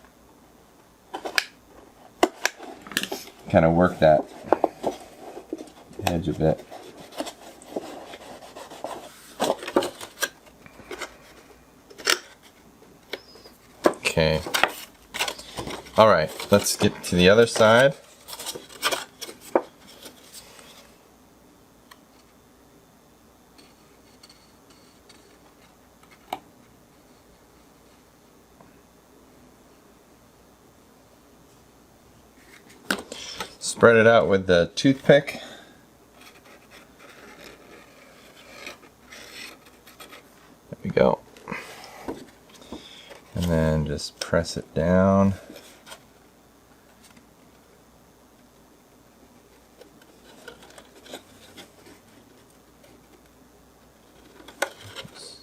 Kind of work that edge a bit. Okay. All right, let's get to the other side. Spread it out with the toothpick. There we go. And then just press it down. Just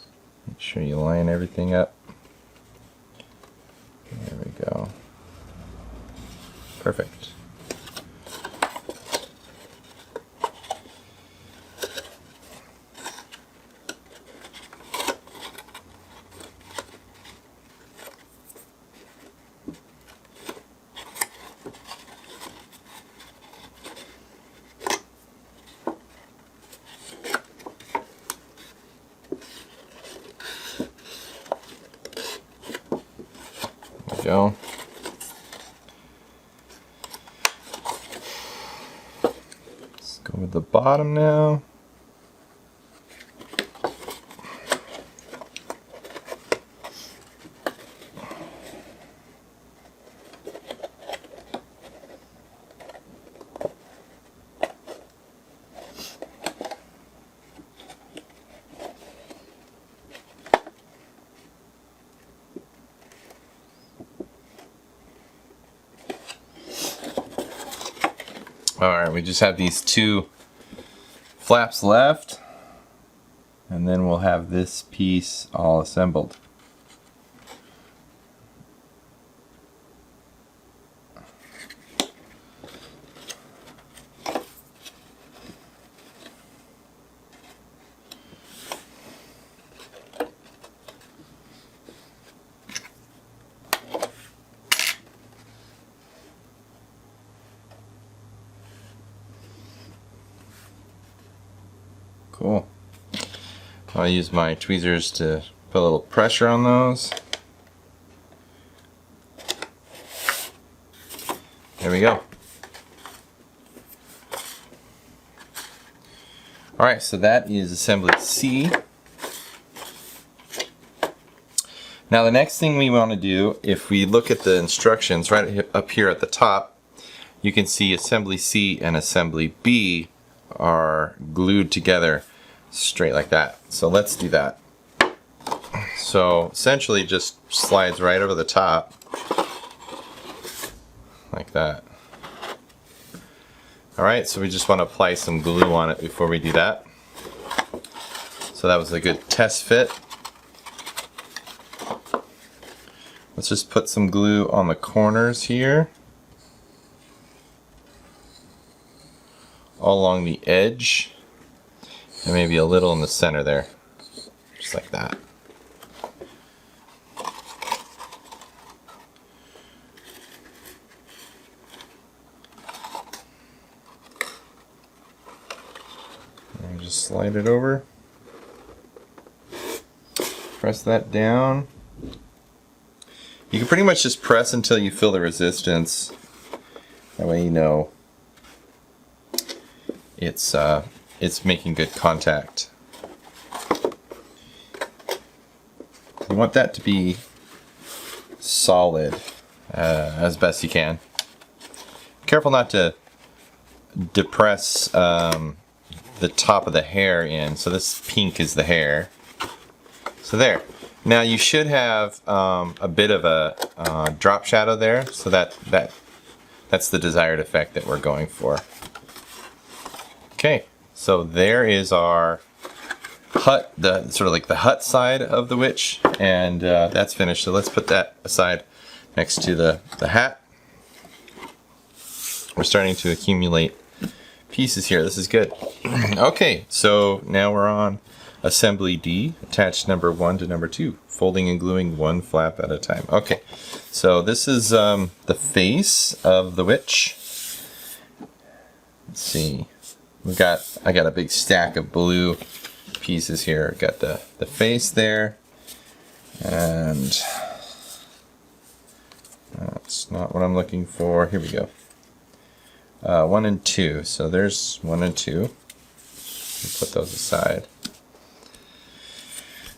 make sure you line everything up. There we go. Perfect. Go. Let's go with the bottom now. Alright, we just have these two flaps left, and then we'll have this piece all assembled. Cool. I'll use my tweezers to put a little pressure on those. There we go. Alright, so that is assembly C. Now the next thing we want to do, if we look at the instructions right up here at the top, you can see assembly C and assembly B are glued together straight like that. So let's do that. So essentially just slides right over the top like that. Alright, so we just want to apply some glue on it before we do that. So that was a good test fit. Let's just put some glue on the corners here, all along the edge, and maybe a little in the center there, just like that. And just slide it over, press that down. You can pretty much just press until you feel the resistance. That way you know it's making good contact. You want that to be solid as best you can. Careful not to depress the top of the hair in. So this pink is the hair. So there. Now you should have a bit of a drop shadow there, so that's the desired effect that we're going for. Okay, so there is our hut, the sort of like the hut side of the witch, and that's finished. So let's put that aside next to the hat. We're starting to accumulate pieces here. This is good. Okay, so now we're on assembly D. Attach number 1 to number 2, folding and gluing one flap at a time. Okay, so this is the face of the witch. Let's see. I got a big stack of blue pieces here. Got the face there, and that's not what I'm looking for. Here we go. 1 and 2. So there's 1 and 2. We'll put those aside.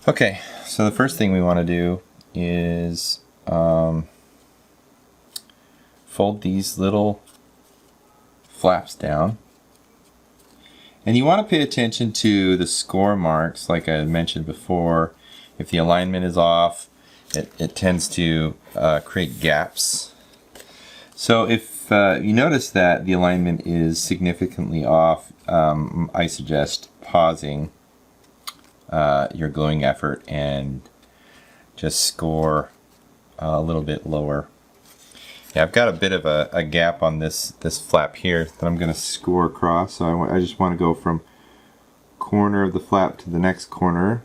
Okay, so the first thing we want to do is fold these little flaps down. And you want to pay attention to the score marks, like I mentioned before. If the alignment is off, it tends to create gaps. So if you notice that the alignment is significantly off, I suggest pausing your gluing effort and just score a little bit lower. Yeah, I've got a bit of a gap on this flap here that I'm going to score across. So I just want to go from corner of the flap to the next corner.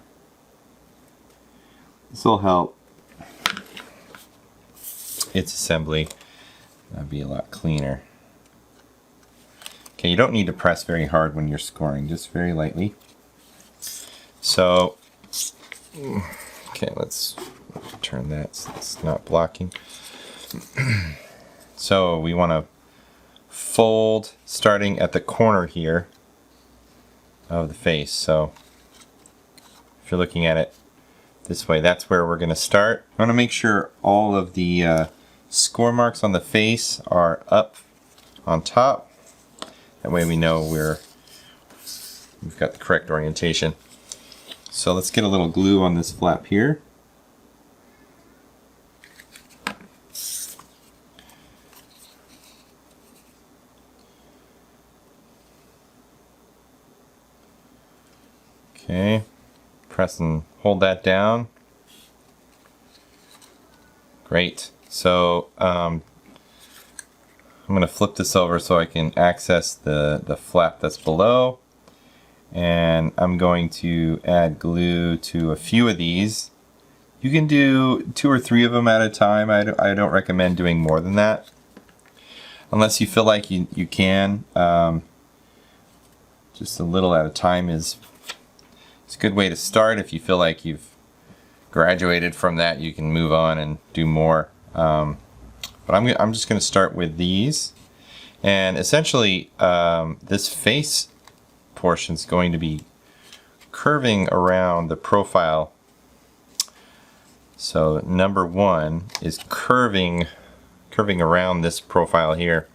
This will help its assembly be a lot cleaner. Okay, you don't need to press very hard when you're scoring, just very lightly. So, okay, let's turn that so it's not blocking. So we want to fold starting at the corner here of the face. So if you're looking at it this way, that's where we're going to start. I want to make sure all of the score marks on the face are up on top. That way we know we've got the correct orientation. So let's get a little glue on this flap here. Okay, press and hold that down. Great. So I'm going to flip this over so I can access the flap that's below. And I'm going to add glue to a few of these. You can do 2 or 3 of them at a time. I don't recommend doing more than that. Unless you feel like you can. Just a little at a time is a good way to start. If you feel like you've graduated from that, you can move on and do more. But I'm just going to start with these. And essentially, this face portion is going to be curving around the profile. So number 1 is curving around this profile here.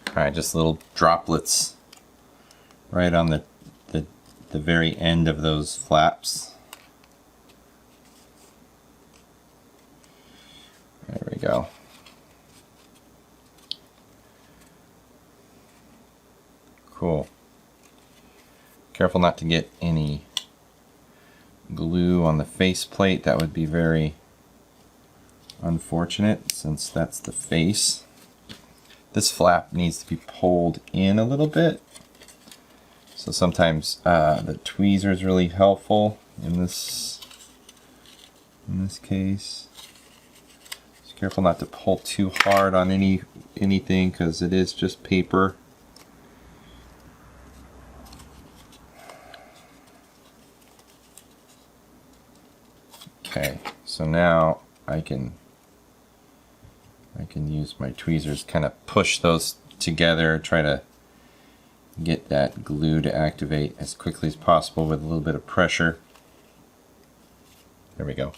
Alright, just little droplets right on the very end of those flaps. There we go. Cool. Careful not to get any glue on the face plate. That would be very unfortunate since that's the face. This flap needs to be pulled in a little bit. So sometimes the tweezer is really helpful in this case. Just careful not to pull too hard on anything because it is just paper. Okay, so now I can use my tweezers, kind of push those together, try to get that glue to activate as quickly as possible with a little bit of pressure. There we go.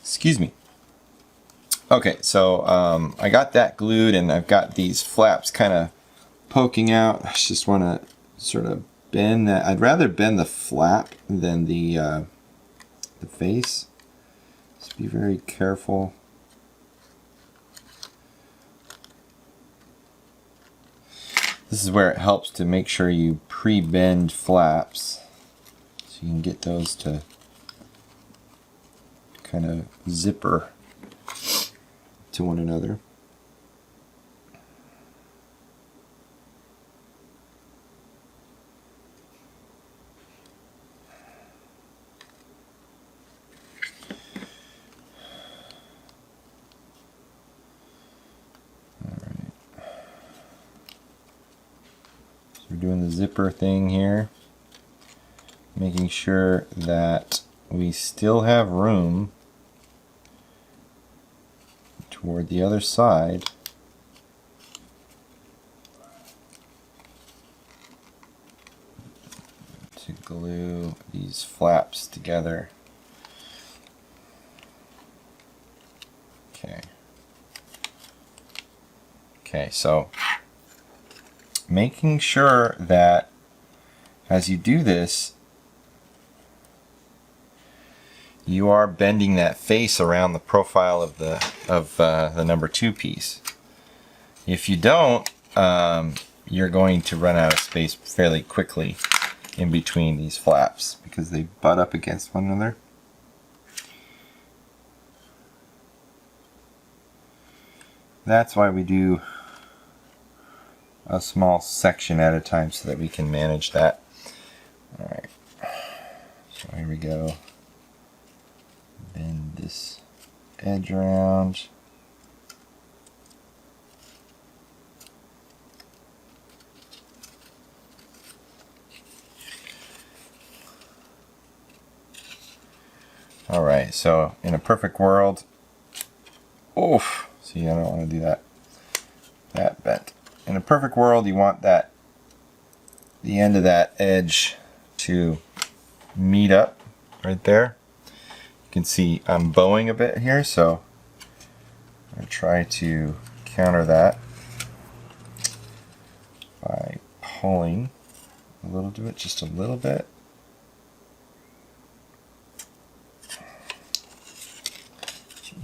Excuse me. Okay, so I got that glued and I've got these flaps kind of poking out. I just want to sort of bend that. I'd rather bend the flap than the face. Just be very careful. This is where it helps to make sure you pre-bend flaps so you can get those to kind of zipper to one another. We're doing the zipper thing here, making sure that we still have room toward the other side to glue these flaps together. Okay, so making sure that as you do this, you are bending that face around the profile of the number 2 piece. If you don't, you're going to run out of space fairly quickly in between these flaps because they butt up against one another. That's why we do a small section at a time so that we can manage that. Alright, so here we go. Bend this edge around. Alright, so in a perfect world, oof, see, I don't want to do that. That bent. In a perfect world, you want the end of that edge to meet up right there. You can see I'm bowing a bit here, so going to try to counter that by pulling a little bit, just a little bit.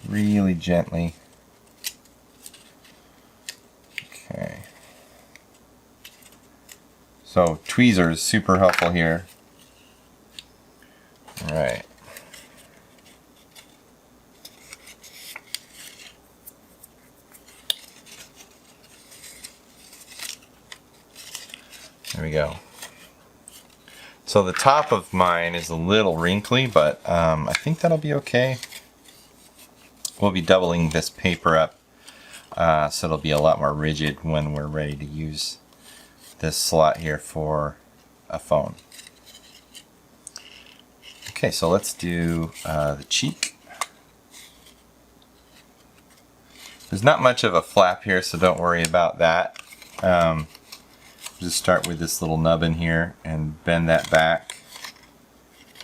Really gently. Okay. So tweezers, super helpful here. All right. There we go. So the top of mine is a little wrinkly, but I think that'll be okay. We'll be doubling this paper up, so it'll be a lot more rigid when we're ready to use this slot here for a phone. Okay, so let's do the cheek. There's not much of a flap here, so don't worry about that. Just start with this little nubbin here and bend that back.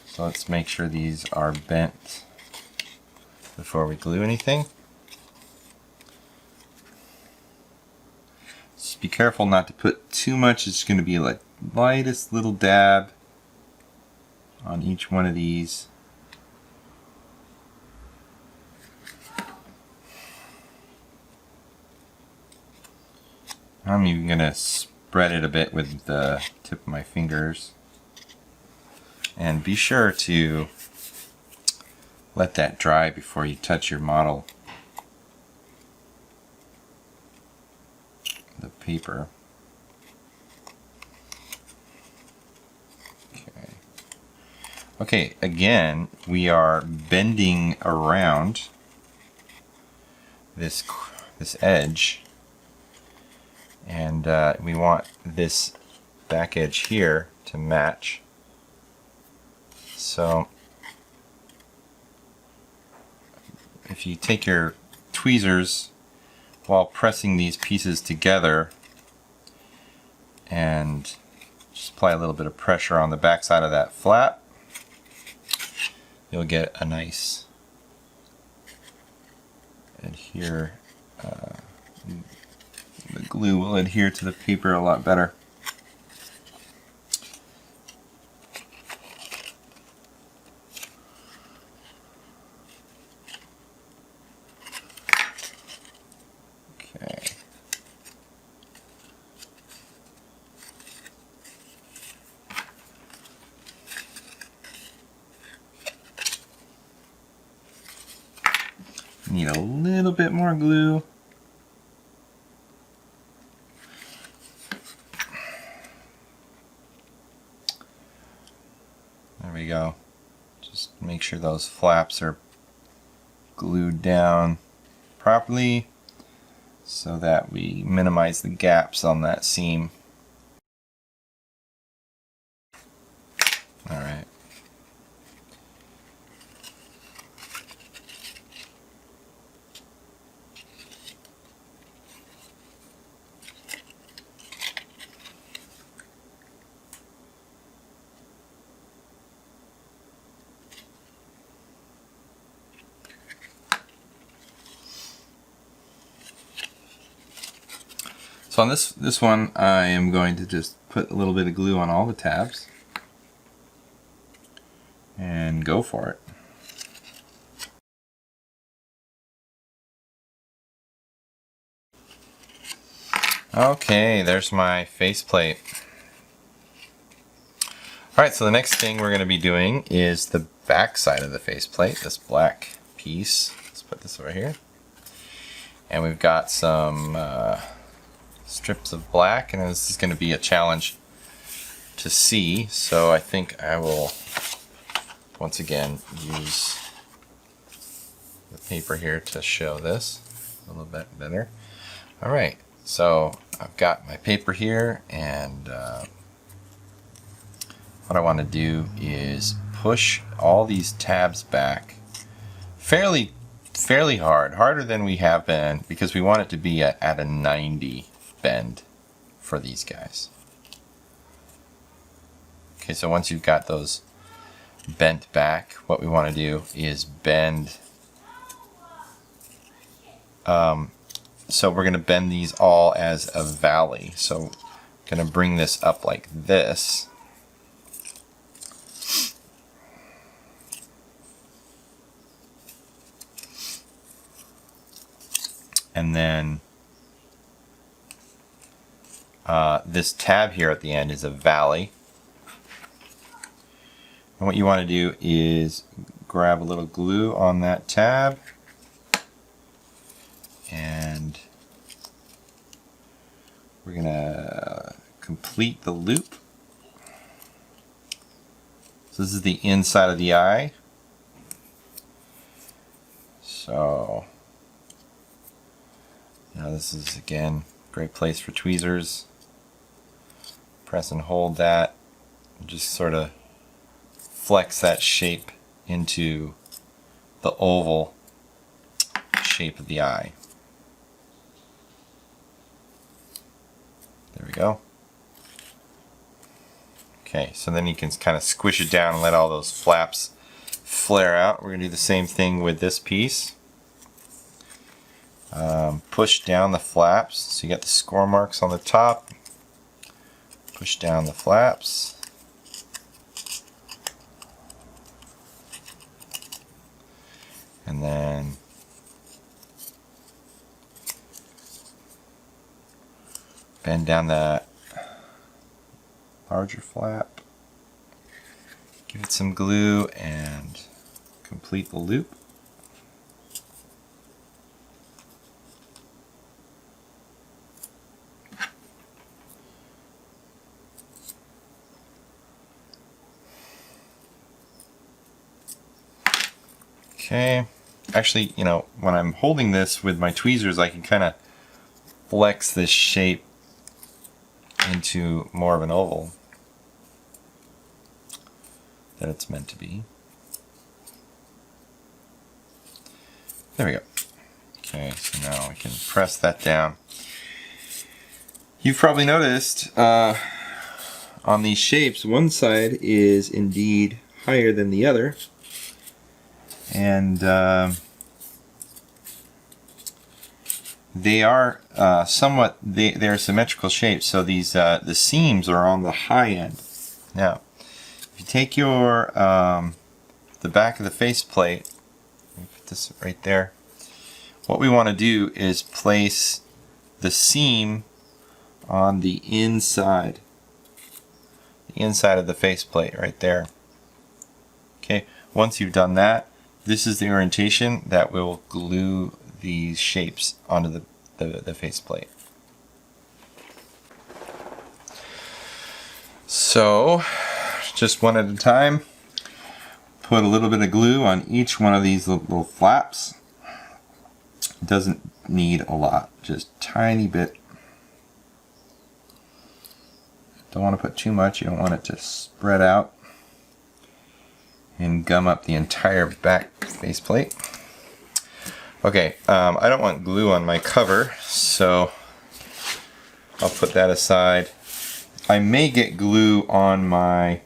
So let's make sure these are bent before we glue anything. Just be careful not to put too much. It's going to be like lightest little dab on each one of these. I'm even going to spread it a bit with the tip of my fingers. And be sure to let that dry before you touch your model, the paper. Okay. Okay, again, we are bending around this edge, and we want this back edge here to match. So if you take your tweezers while pressing these pieces together and just apply a little bit of pressure on the back side of that flap, you'll get a nice adhere. The glue will adhere to the paper a lot better. Need a little bit more glue. There we go. Just make sure those flaps are glued down properly so that we minimize the gaps on that seam. All right. So on this one, I am going to just put a little bit of glue on all the tabs and go for it. Okay, there's my faceplate. Alright, so the next thing we're going to be doing is the back side of the faceplate, this black piece. Let's put this over here. And we've got some strips of black, and this is going to be a challenge to see, so I think I will once again use the paper here to show this a little bit better. Alright, so I've got my paper here, and what I want to do is push all these tabs back fairly hard, harder than we have been, because we want it to be at a 90 bend for these guys. Okay, so once you've got those bent back, what we want to do is bend So we're going to bend these all as a valley. So I'm going to bring this up like this. And then this tab here at the end is a valley. And what you want to do is grab a little glue on that tab and we're going to complete the loop. So this is the inside of the eye. So, this is again a great place for tweezers. Press and hold that and just sort of flex that shape into the oval shape of the eye. There we go. Okay, so then you can kind of squish it down and let all those flaps flare out. We're going to do the same thing with this piece. Push down the flaps so you got the score marks on the top. Push down the flaps. And then bend down that larger flap. Give it some glue and complete the loop. Okay. Actually, when I'm holding this with my tweezers, I can kind of flex this shape into more of an oval that it's meant to be. There we go. Okay, so now we can press that down. You've probably noticed on these shapes, one side is indeed higher than the other. And they are somewhat, they're symmetrical shapes, so these the seams are on the high end. Now, if you take your the back of the faceplate, put this right there. What we want to do is place the seam on the inside of the faceplate right there. Okay, once you've done that, this is the orientation that will glue these shapes onto the faceplate. So, just one at a time, put a little bit of glue on each one of these little flaps. It doesn't need a lot, just tiny bit. Don't want to put too much, you don't want it to spread out and gum up the entire back faceplate. Okay, I don't want glue on my cover, so I'll put that aside. I may get glue on my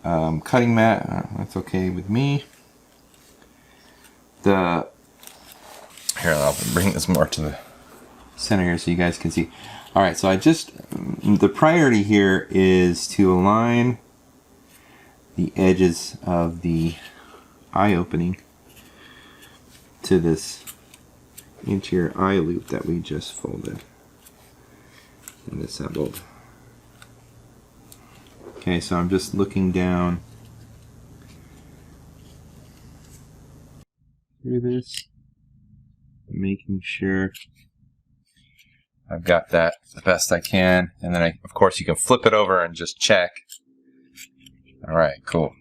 cutting mat. That's okay with me. Here, I'll bring this more to the center here so you guys can see. Alright, so the priority here is to align the edges of the eye opening to this interior eye loop that we just folded and assembled. Okay, so I'm just looking down through this, making sure I've got that the best I can, and then of course you can flip it over and just check. Alright, cool.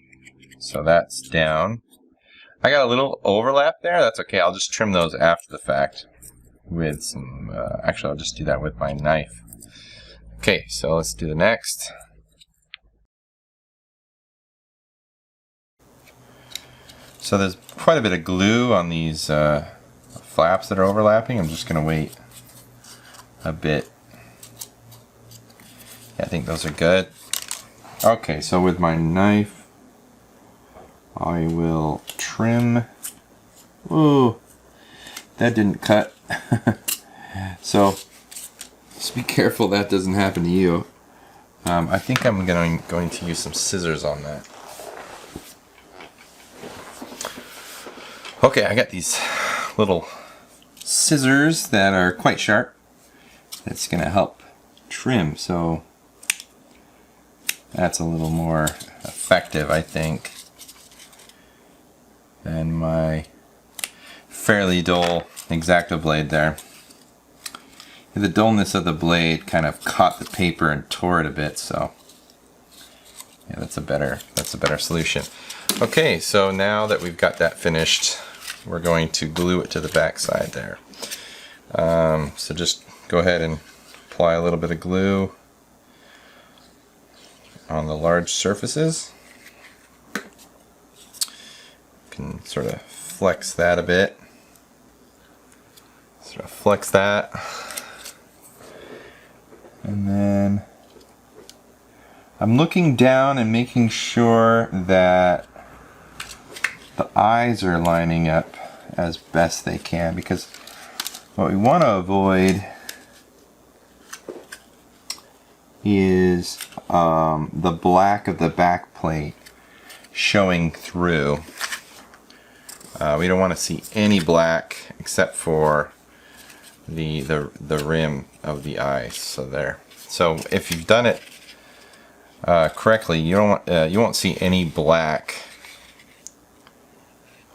So that's down. I got a little overlap there. That's okay. I'll just trim those after the fact with some... actually, I'll just do that with my knife. Okay, so let's do the next. So there's quite a bit of glue on these flaps that are overlapping. I'm just going to wait a bit. Yeah, I think those are good. Okay, so with my knife, I will trim. Ooh, that didn't cut. So just be careful that doesn't happen to you. I think I'm going to use some scissors on that. Okay, I got these little scissors that are quite sharp. That's going to help trim, so that's a little more effective, I think, than my fairly dull X-Acto blade there. The dullness of the blade kind of caught the paper and tore it a bit, so yeah, that's a better solution. Okay, so now that we've got that finished, we're going to glue it to the back side there. So just go ahead and apply a little bit of glue on the large surfaces. You can sort of flex that a bit. Sort of flex that. And then I'm looking down and making sure that the eyes are lining up as best they can, because what we want to avoid is the black of the back plate showing through. We don't want to see any black except for the rim of the eye. So there. So if you've done it correctly, you won't see any black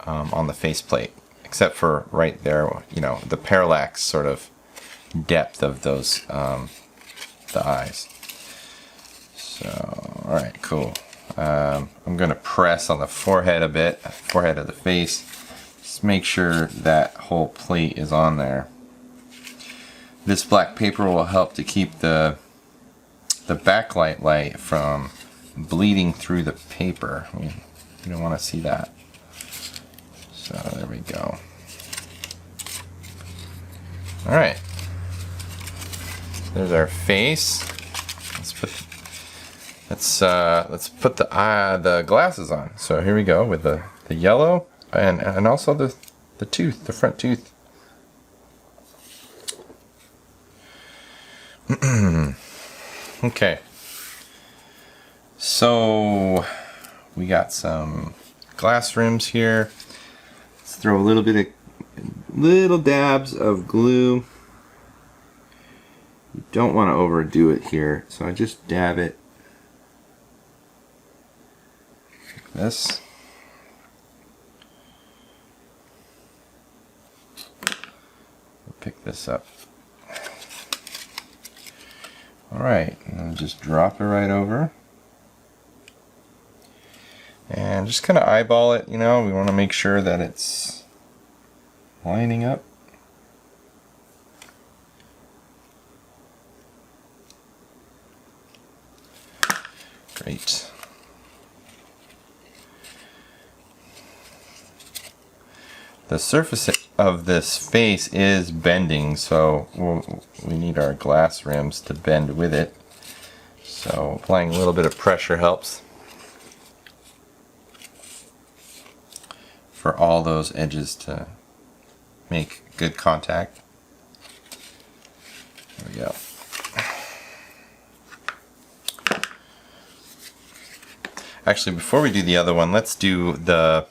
on the faceplate, except for right there. You know, the parallax sort of depth of those the eyes. So all right, cool. I'm going to press on the forehead a bit, forehead of the face. Just make sure that whole plate is on there. This black paper will help to keep the backlight light from bleeding through the paper. You don't want to see that. So there we go. All right. There's our face. Let's put the glasses on. So here we go with the yellow and also the tooth, the front tooth. Okay, so we got some glass rims here. Let's throw a little dabs of glue. You don't want to overdo it here, so I just dab it like this. We'll pick this up. Alright, and just drop it right over. And just kind of eyeball it, you know, we want to make sure that it's lining up. Great. The surface of this face is bending, so we need our glass rims to bend with it. So applying a little bit of pressure helps for all those edges to make good contact. There we go. Actually, before we do the other one, let's do the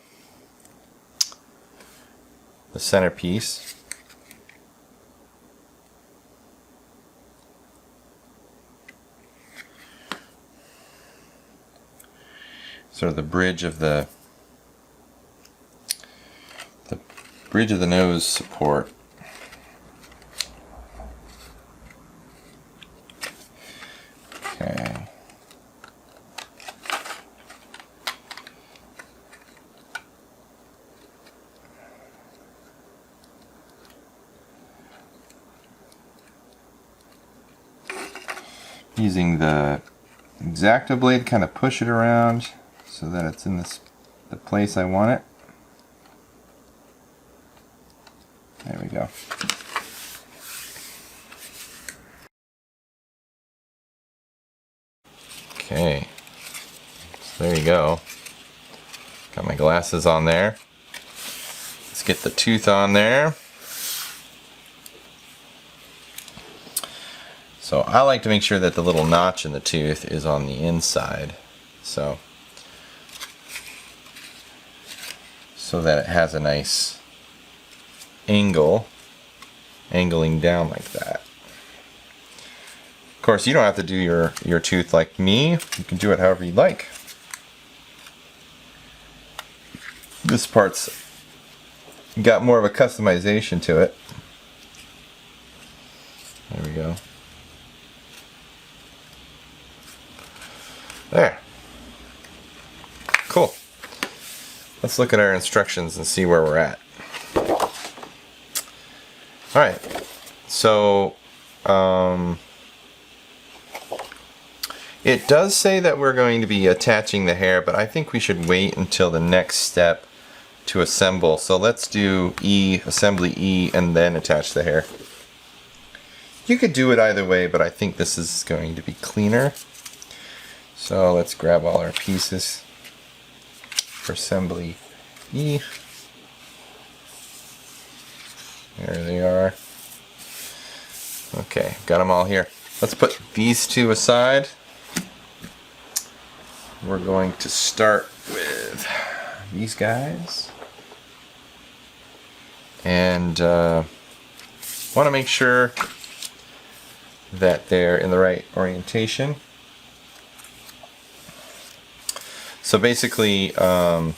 centerpiece. Sort of the bridge of the nose support. Okay. Using the X-Acto blade, kind of push it around so that it's in the place I want it. There we go. Okay, so there you go. Got my glasses on there. Let's get the tooth on there. So I like to make sure that the little notch in the tooth is on the inside, so that it has a nice angling down like that. Of course, you don't have to do your tooth like me. You can do it however you like. This part's got more of a customization to it. There we go. There. Cool. Let's look at our instructions and see where we're at. Alright, so it does say that we're going to be attaching the hair, but I think we should wait until the next step to assemble. So let's do assembly E, and then attach the hair. You could do it either way, but I think this is going to be cleaner. So let's grab all our pieces for assembly E. There they are. Okay, got them all here. Let's put these two aside. We're going to start with these guys. And want to make sure that they're in the right orientation. So basically, I'll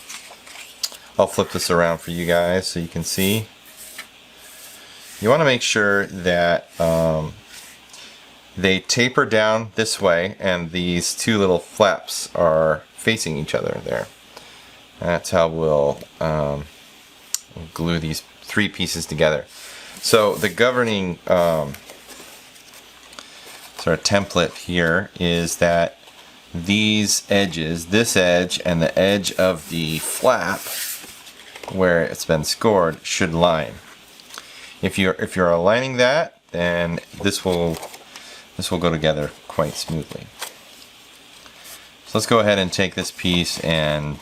flip this around for you guys so you can see. You want to make sure that they taper down this way and these two little flaps are facing each other there. That's how we'll glue these three pieces together. So the governing sort of template here is that these edges, this edge and the edge of the flap where it's been scored, should line. If you're aligning that, then this will go together quite smoothly. So let's go ahead and take this piece and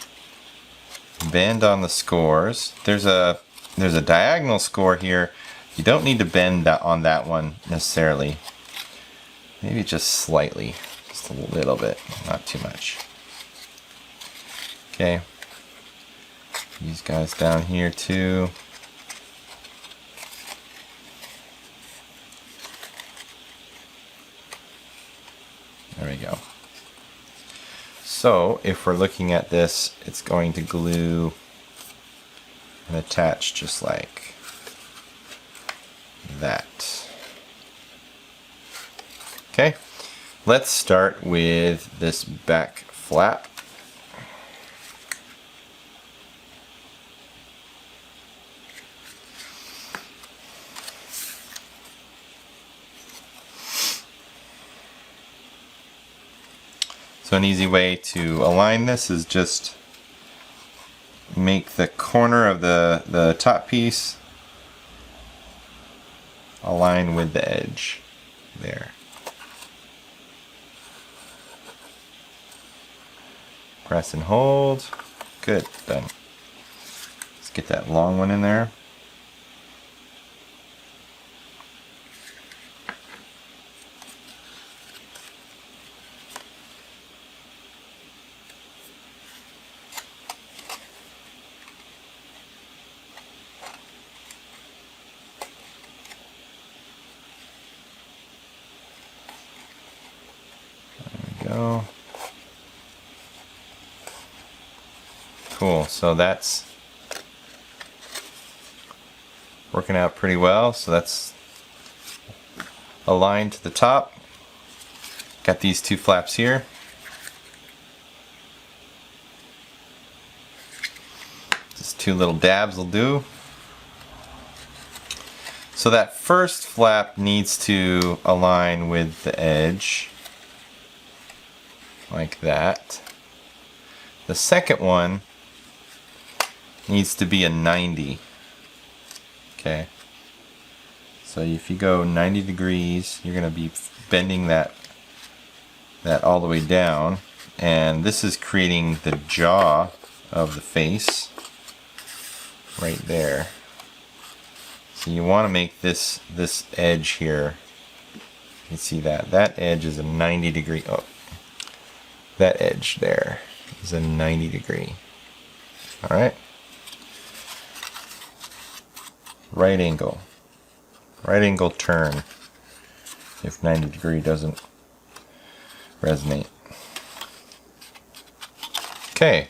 bend on the scores. There's a diagonal score here. You don't need to bend on that one necessarily. Maybe just slightly, just a little bit, not too much. Okay. These guys down here too. There we go. So if we're looking at this, it's going to glue and attach just like that. Okay, let's start with this back flap. So an easy way to align this is just make the corner of the top piece align with the edge there. Press and hold. Good, done. Let's get that long one in there. Go. Cool, so that's working out pretty well. So that's aligned to the top. Got these two flaps here. Just two little dabs will do. So that first flap needs to align with the edge. Like that. The second one needs to be a 90. Okay. So if you go 90 degrees, you're going to be bending that all the way down, and this is creating the jaw of the face right there. So you want to make this edge here You see that? That edge is a 90 degree. Oh, that edge there is a 90 degree. All right. Right angle. Right angle turn. If 90 degree doesn't resonate. Okay.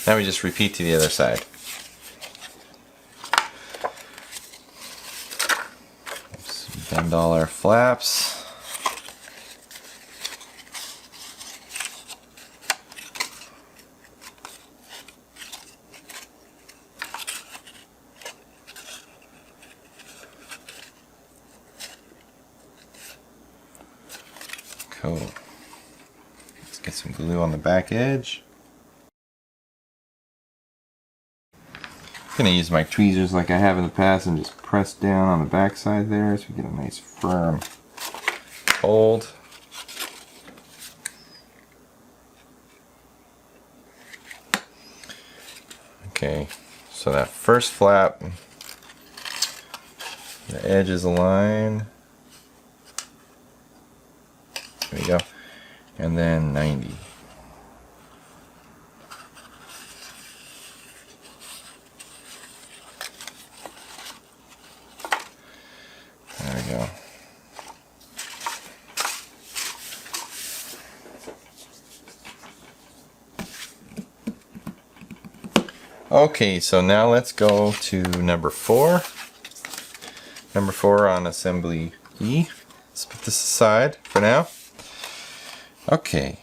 Now we just repeat to the other side. Let's bend all our flaps. Cool. Let's get some glue on the back edge. I'm going to use my tweezers like I have in the past and just press down on the back side there so we get a nice firm hold. Okay, so that first flap, the edge is aligned. There we go. And then 90. There we go. Okay, so now let's go to number 4. Number 4 on assembly E. Let's put this aside for now. Okay.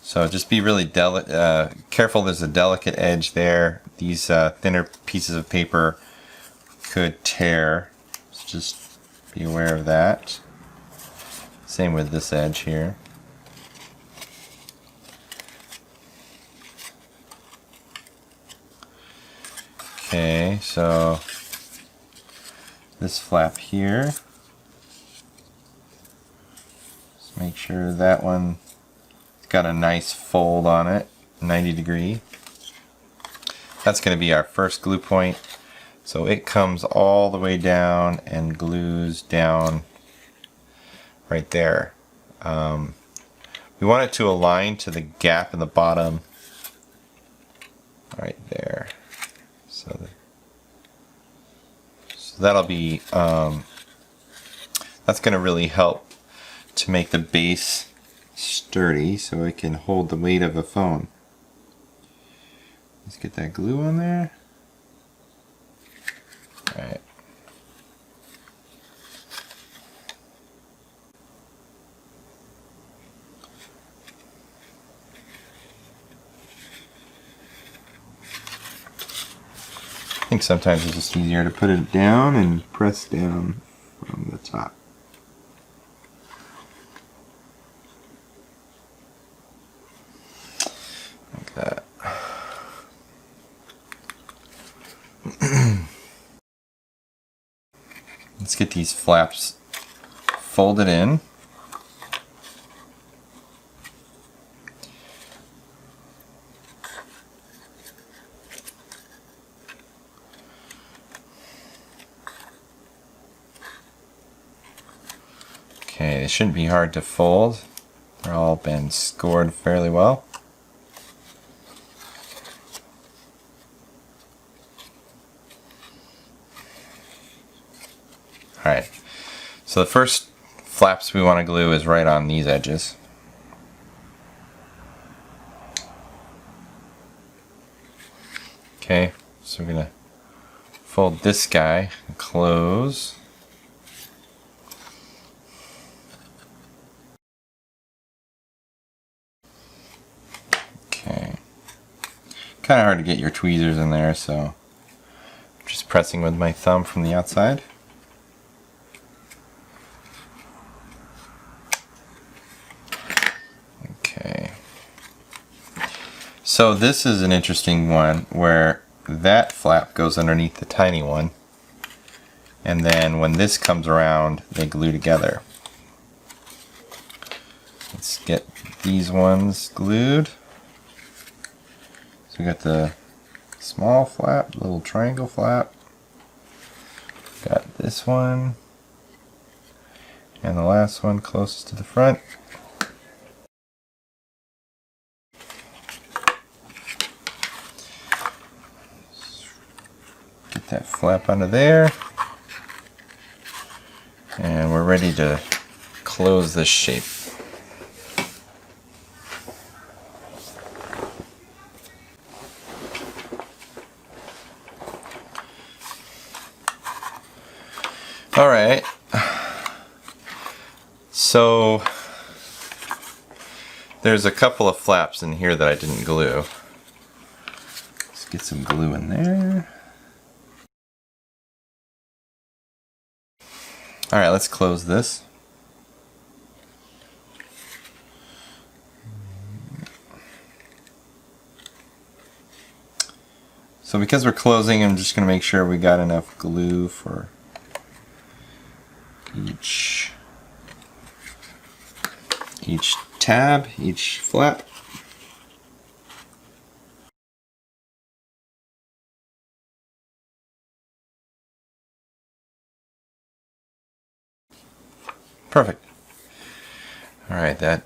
So just be really careful. There's a delicate edge there. These thinner pieces of paper could tear. So just be aware of that. Same with this edge here. Okay, so this flap here. Just make sure that one's got a nice fold on it, 90 degree. That's going to be our first glue point. So it comes all the way down and glues down right there. We want it to align to the gap in the bottom right there. So that'll be, that's going to really help to make the base sturdy so it can hold the weight of a phone. Let's get that glue on there. All right. I think sometimes it's just easier to put it down and press down from the top. Like that. Let's get these flaps folded in. Okay, they shouldn't be hard to fold. They're all been scored fairly well. Alright, so the first flaps we want to glue is right on these edges. Okay, so we're going to fold this guy and close. Okay, kind of hard to get your tweezers in there, so I'm just pressing with my thumb from the outside. Okay, so this is an interesting one where that flap goes underneath the tiny one, and then when this comes around they glue together. Let's get these ones glued. So we got the small flap, little triangle flap. Got this one. And the last one closest to the front. Get that flap under there. And we're ready to close this shape. Alright, so there's a couple of flaps in here that I didn't glue. Let's get some glue in there. Alright, let's close this. So because we're closing, I'm just going to make sure we got enough glue for each tab, each flap. Perfect. All right, that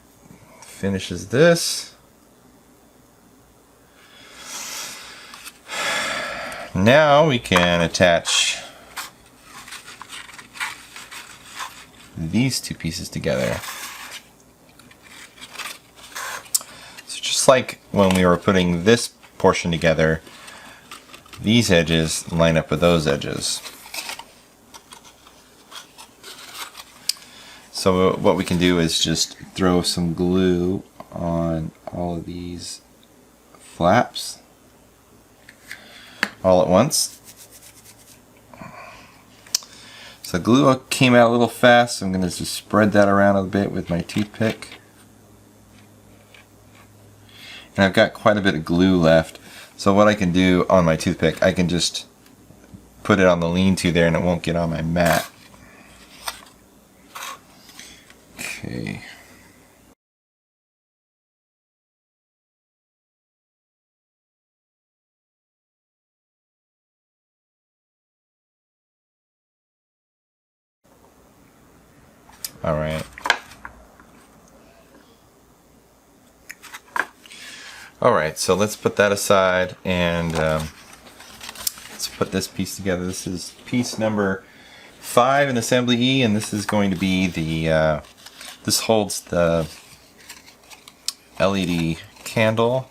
finishes this. Now we can attach these two pieces together. So just like when we were putting this portion together, these edges line up with those edges. So what we can do is just throw some glue on all of these flaps all at once. So the glue came out a little fast, so I'm going to just spread that around a bit with my toothpick. And I've got quite a bit of glue left, so what I can do on my toothpick, I can just put it on the lean-to there and it won't get on my mat. Okay. All right. All right, so let's put that aside and let's put this piece together. This is piece number 5 in Assembly E, and this is going to be the, this holds the LED candle,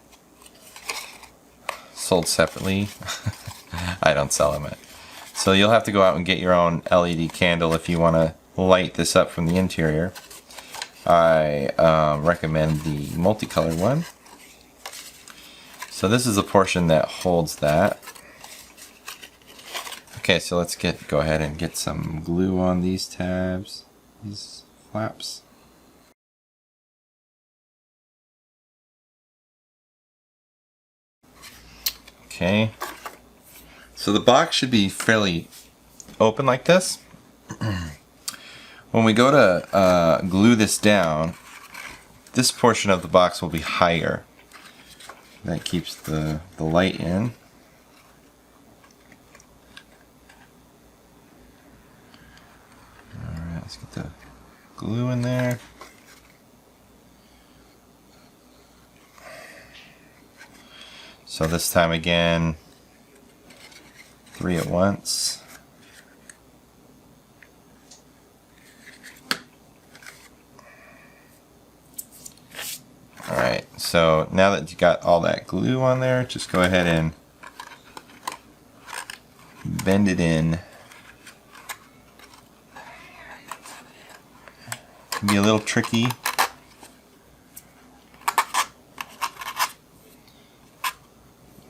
sold separately. I don't sell them. So you'll have to go out and get your own LED candle if you want to light this up from the interior. I recommend the multicolored one. So this is the portion that holds that. Okay, so let's go ahead and get some glue on these tabs, these flaps. Okay, so the box should be fairly open like this. When we go to glue this down, this portion of the box will be higher. That keeps the light in. Alright, let's get the glue in there. So this time again, 3 at once. Alright, so now that you got all that glue on there, just go ahead and bend it in. It can be a little tricky.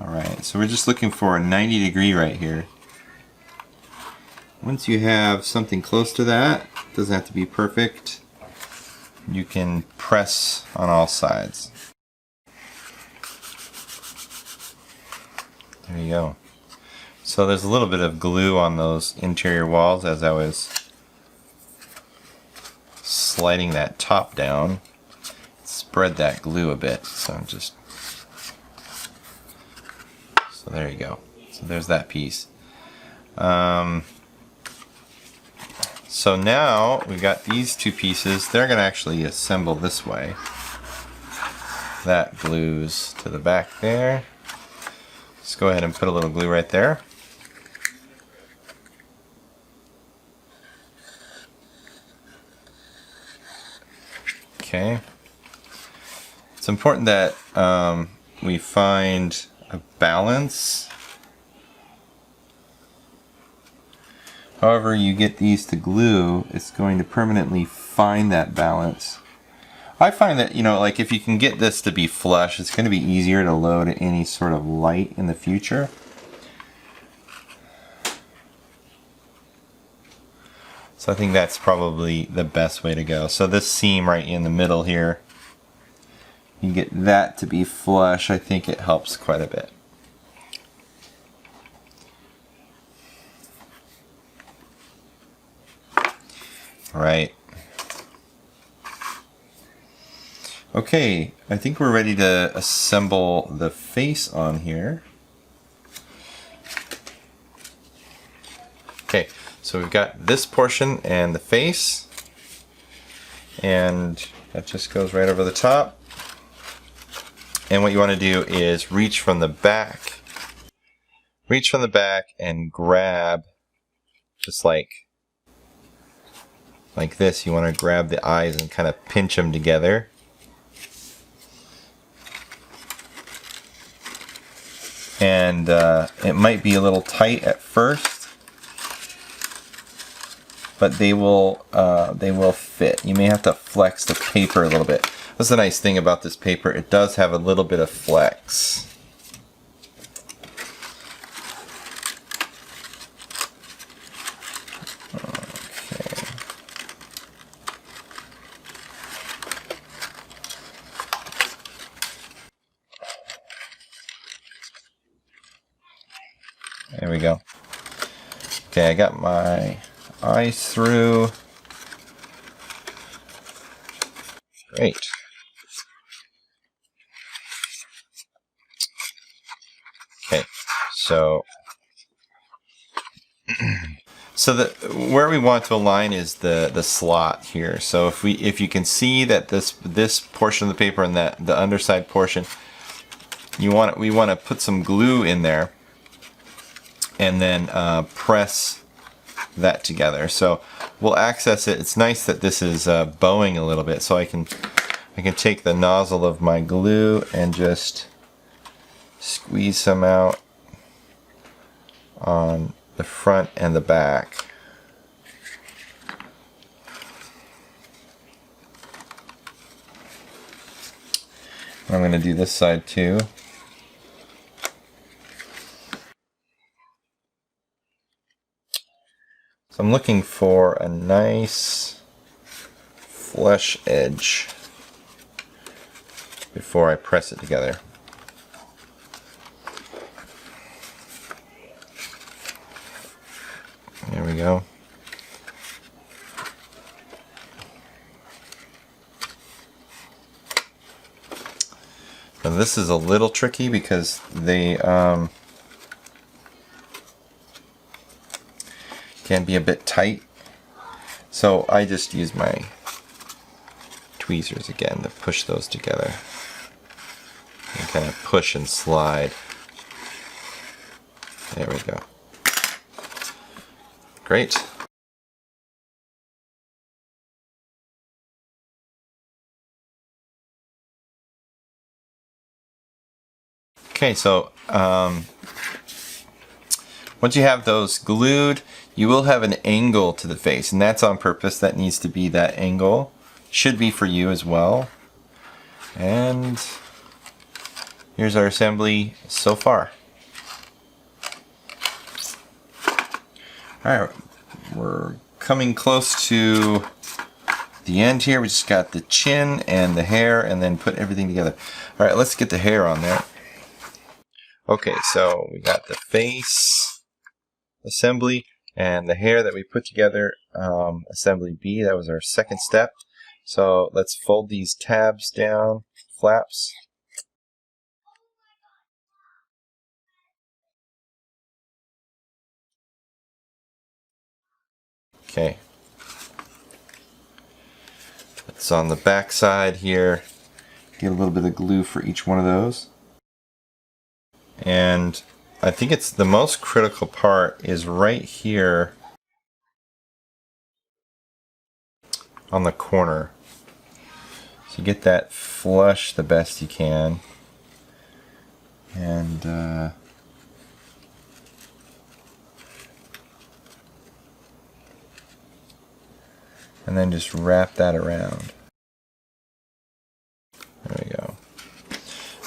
Alright, so we're just looking for a 90-degree right here. Once you have something close to that, it doesn't have to be perfect, you can press on all sides. There you go. So there's a little bit of glue on those interior walls as I was sliding that top down. Spread that glue a bit. So there you go. So there's that piece. So now we've got these two pieces. They're going to actually assemble this way. That glues to the back there. Let's go ahead and put a little glue right there. Okay. It's important that we find a balance. However you get these to glue, it's going to permanently find that balance. I find that, you know, like if you can get this to be flush, it's going to be easier to load any sort of light in the future. So I think that's probably the best way to go. So this seam right in the middle here, you get that to be flush. I think it helps quite a bit. All right. Okay, I think we're ready to assemble the face on here. Okay, so we've got this portion and the face, and that just goes right over the top. And what you want to do is reach from the back and grab, just like this. You want to grab the eyes and kind of pinch them together. And it might be a little tight at first, but they will fit. You may have to flex the paper a little bit. That's the nice thing about this paper. It does have a little bit of flex. There we go. Okay, I got my eyes through. Great. Okay, so where we want to align is the slot here. So if you can see that this portion of the paper and the underside portion, we want to put some glue in there and then press that together. So we'll access it. It's nice that this is bowing a little bit, so I can take the nozzle of my glue and just squeeze some out on the front and the back. I'm going to do this side too. So I'm looking for a nice flush edge before I press it together. There we go. Now this is a little tricky because they can be a bit tight. So I just use my tweezers again to push those together. And kind of push and slide. There we go. Great. Okay, so once you have those glued, you will have an angle to the face, and that's on purpose. That needs to be that angle. Should be for you as well. And here's our assembly so far. Alright, we're coming close to the end here. We just got the chin and the hair and then put everything together. Alright, let's get the hair on there. Okay, so we got the face assembly and the hair that we put together, assembly B. That was our second step. So let's fold these tabs down, flaps. Okay. So on the back side here, get a little bit of glue for each one of those. And I think it's the most critical part is right here on the corner. So get that flush the best you can. And then just wrap that around. There we go.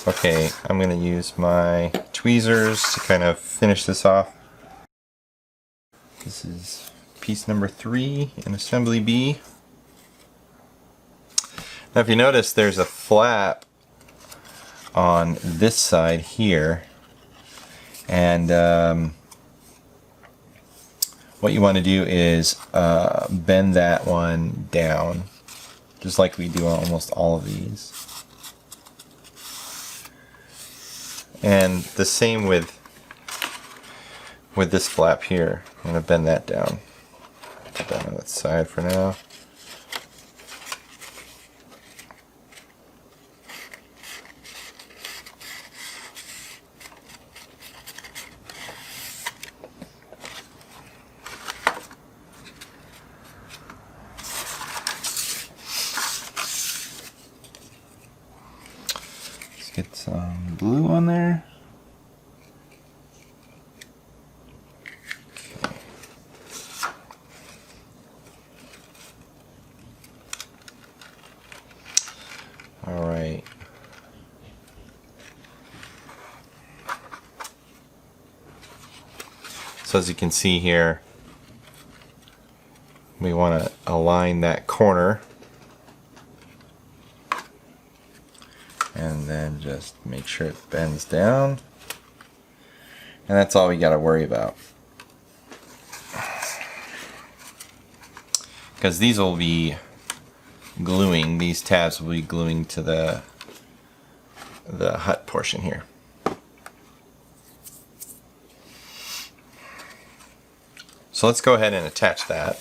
Okay, I'm going to use my tweezers to kind of finish this off. This is piece number 3 in assembly B. Now if you notice, there's a flap on this side here, and what you want to do is bend that one down, just like we do on almost all of these. And the same with this flap here. I'm going to bend that down. Put that on that side for now. Get some glue on there. Okay. All right. So as you can see here, we want to align that corner. And then just make sure it bends down. And that's all we got to worry about. Because these will be gluing, these tabs will be gluing to the hut portion here. So let's go ahead and attach that.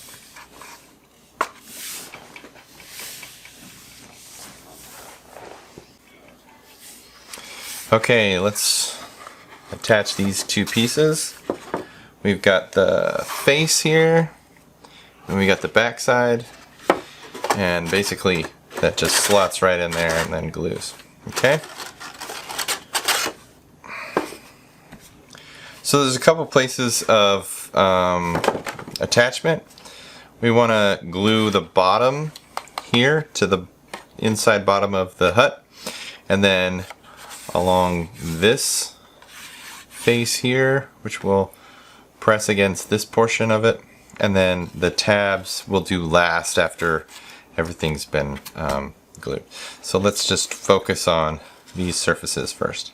Okay, let's attach these two pieces. We've got the face here, and we got the back side, and basically that just slots right in there and then glues. Okay? So there's a couple places of attachment. We want to glue the bottom here to the inside bottom of the hut, and then along this face here, which will press against this portion of it, and then the tabs will do last after everything's been glued. So let's just focus on these surfaces first.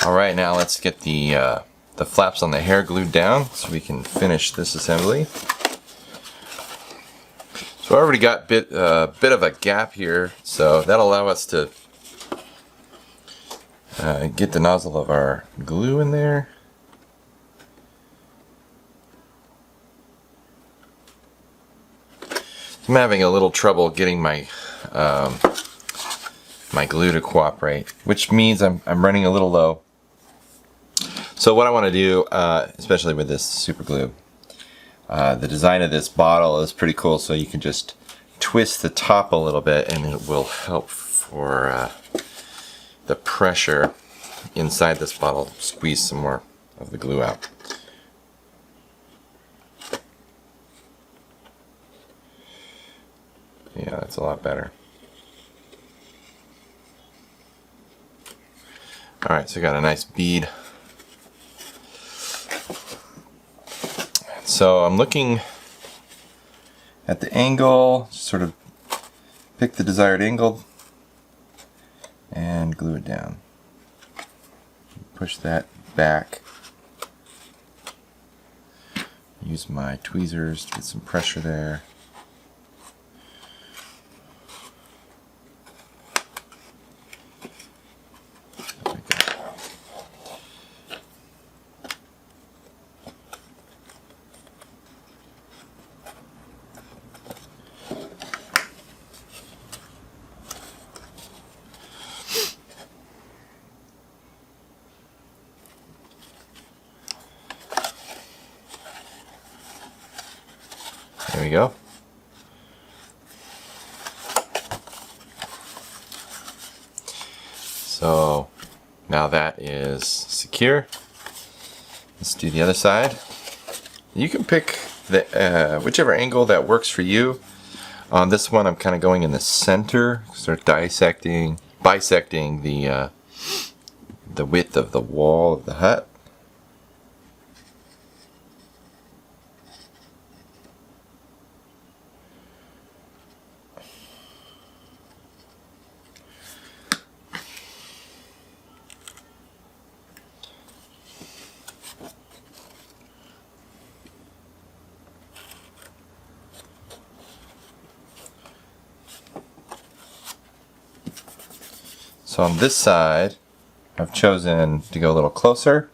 Alright, now let's get the flaps on the hair glued down so we can finish this assembly. So I already got a bit of a gap here, so that'll allow us to get the nozzle of our glue in there. I'm having a little trouble getting my my glue to cooperate, which means I'm running a little low. So what I want to do, especially with this super glue, the design of this bottle is pretty cool, so you can just twist the top a little bit and it will help for the pressure inside this bottle squeeze some more of the glue out. Yeah, that's a better. Alright, so I got a nice bead. So I'm looking at the angle, sort of pick the desired angle and glue it down. Push that back. Use my tweezers to get some pressure there. There we go. There we go. So now that is secure. Let's do the other side. You can pick the whichever angle that works for you. On this one, I'm kind of going in the center, start bisecting the width of the wall of the hut. So on this side, I've chosen to go a little closer.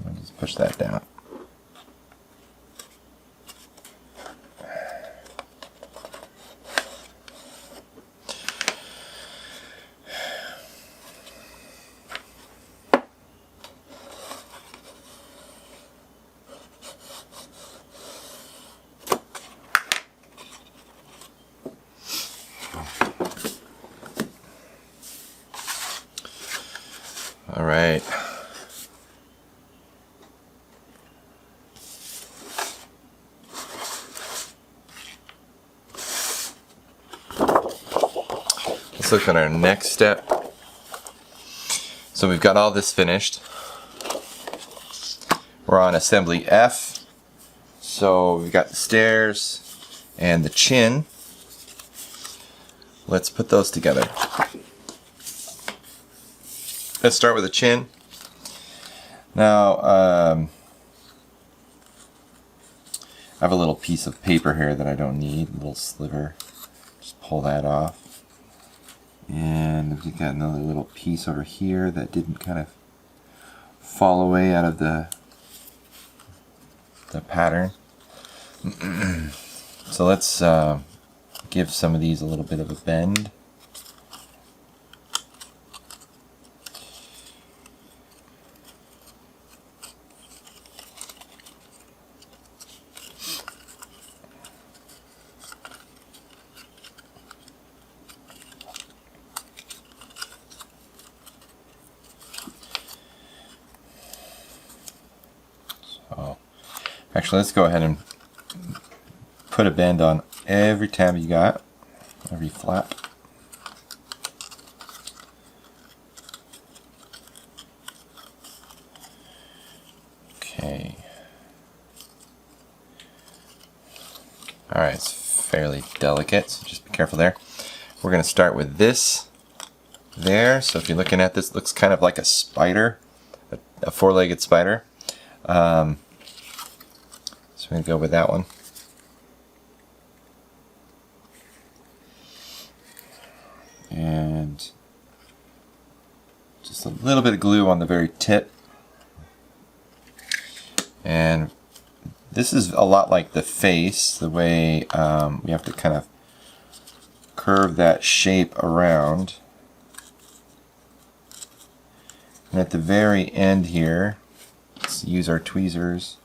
I'll just push that down. All right. Let's look at our next step. So we've got all this finished. We're on assembly F. So we've got the stairs and the chin. Let's put those together. Let's start with the chin. Now, I have a little piece of paper here that I don't need, a little sliver. Just pull that off. And we've got another little piece over here that didn't kind of fall away out of the pattern. So let's give some of these a little bit of a bend. Actually, let's go ahead and put a bend on every tab you got, every flap. Okay. Alright, it's fairly delicate, so just be careful there. We're going to start with this there. So if you're looking at this, it looks kind of like a spider, a four-legged spider. So I'm going to go with that one. And just a little bit of glue on the very tip. And this is a lot like the face, the way we have to kind of curve that shape around. And at the very end here, let's use our tweezers.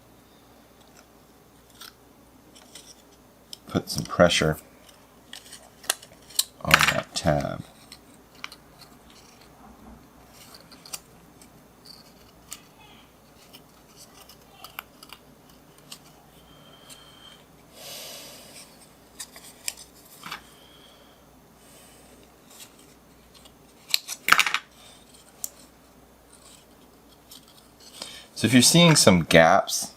Put some pressure on that tab. So if you're seeing some gaps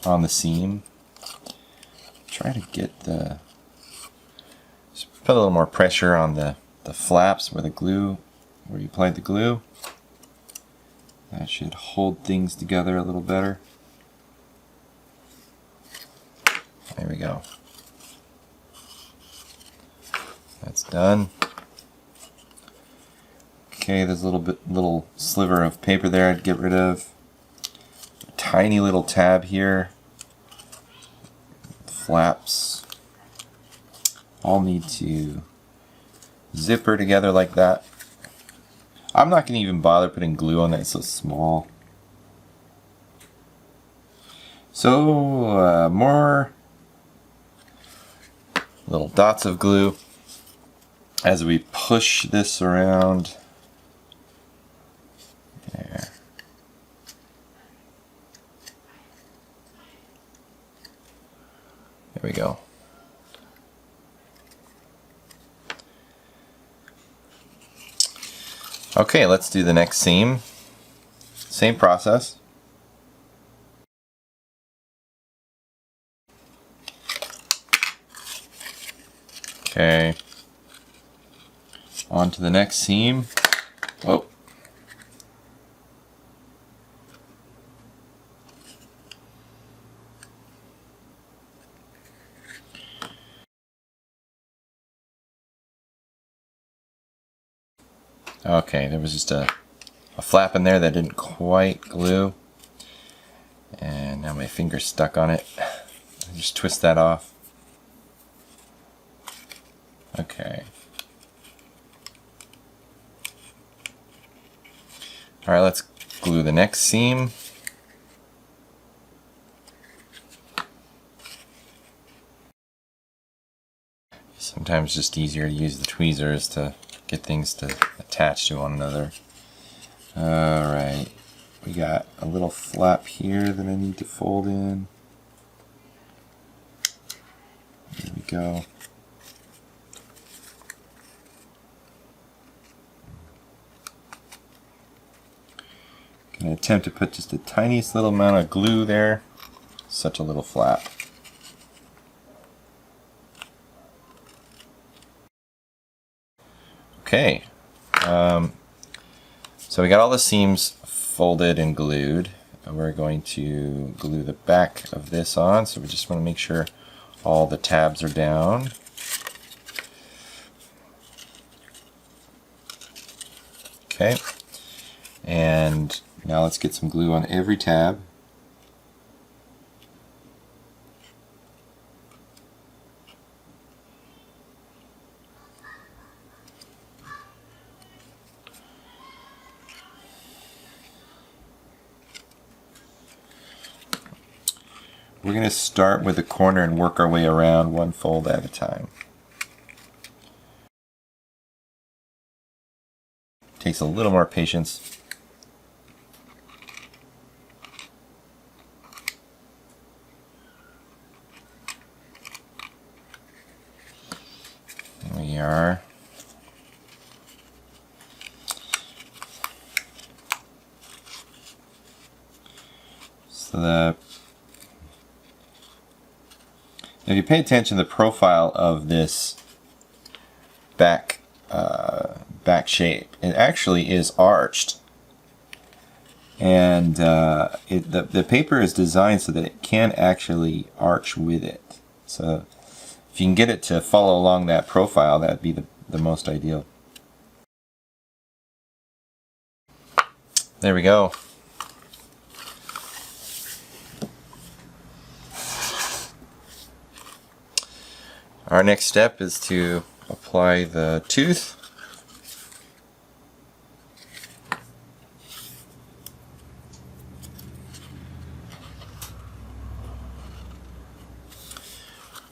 on the seam, try to get the, just put a little more pressure on the flaps where you applied the glue. That should hold things together a little better. There we go. That's done. Okay, there's a little sliver of paper there I'd get rid of. A tiny little tab here. Flaps all need to zipper together like that. I'm not going to even bother putting glue on that, it's so small. So more little dots of glue as we push this around. There. There we go. Okay, let's do the next seam. Same process. Okay. On to the next seam. Oh. Okay, there was just a flap in there that didn't quite glue. And now my finger's stuck on it. Just twist that off. Okay. Alright, let's glue the next seam. Sometimes it's just easier to use the tweezers to get things to attach to one another. Alright, we got a little flap here that I need to fold in. There we go. Gonna attempt to put just the tiniest little amount of glue there. Such a little flap. Okay, so we got all the seams folded and glued, and we're going to glue the back of this on, so we just want to make sure all the tabs are down. Okay, and now let's get some glue on every tab. We're going to start with the corner and work our way around one fold at a time. Takes a little more patience. There we are. So if you pay attention to the profile of this back shape, it actually is arched, and the paper is designed so that it can actually arch with it. So if you can get it to follow along that profile, that'd be the most ideal. There we go. Our next step is to apply the tooth.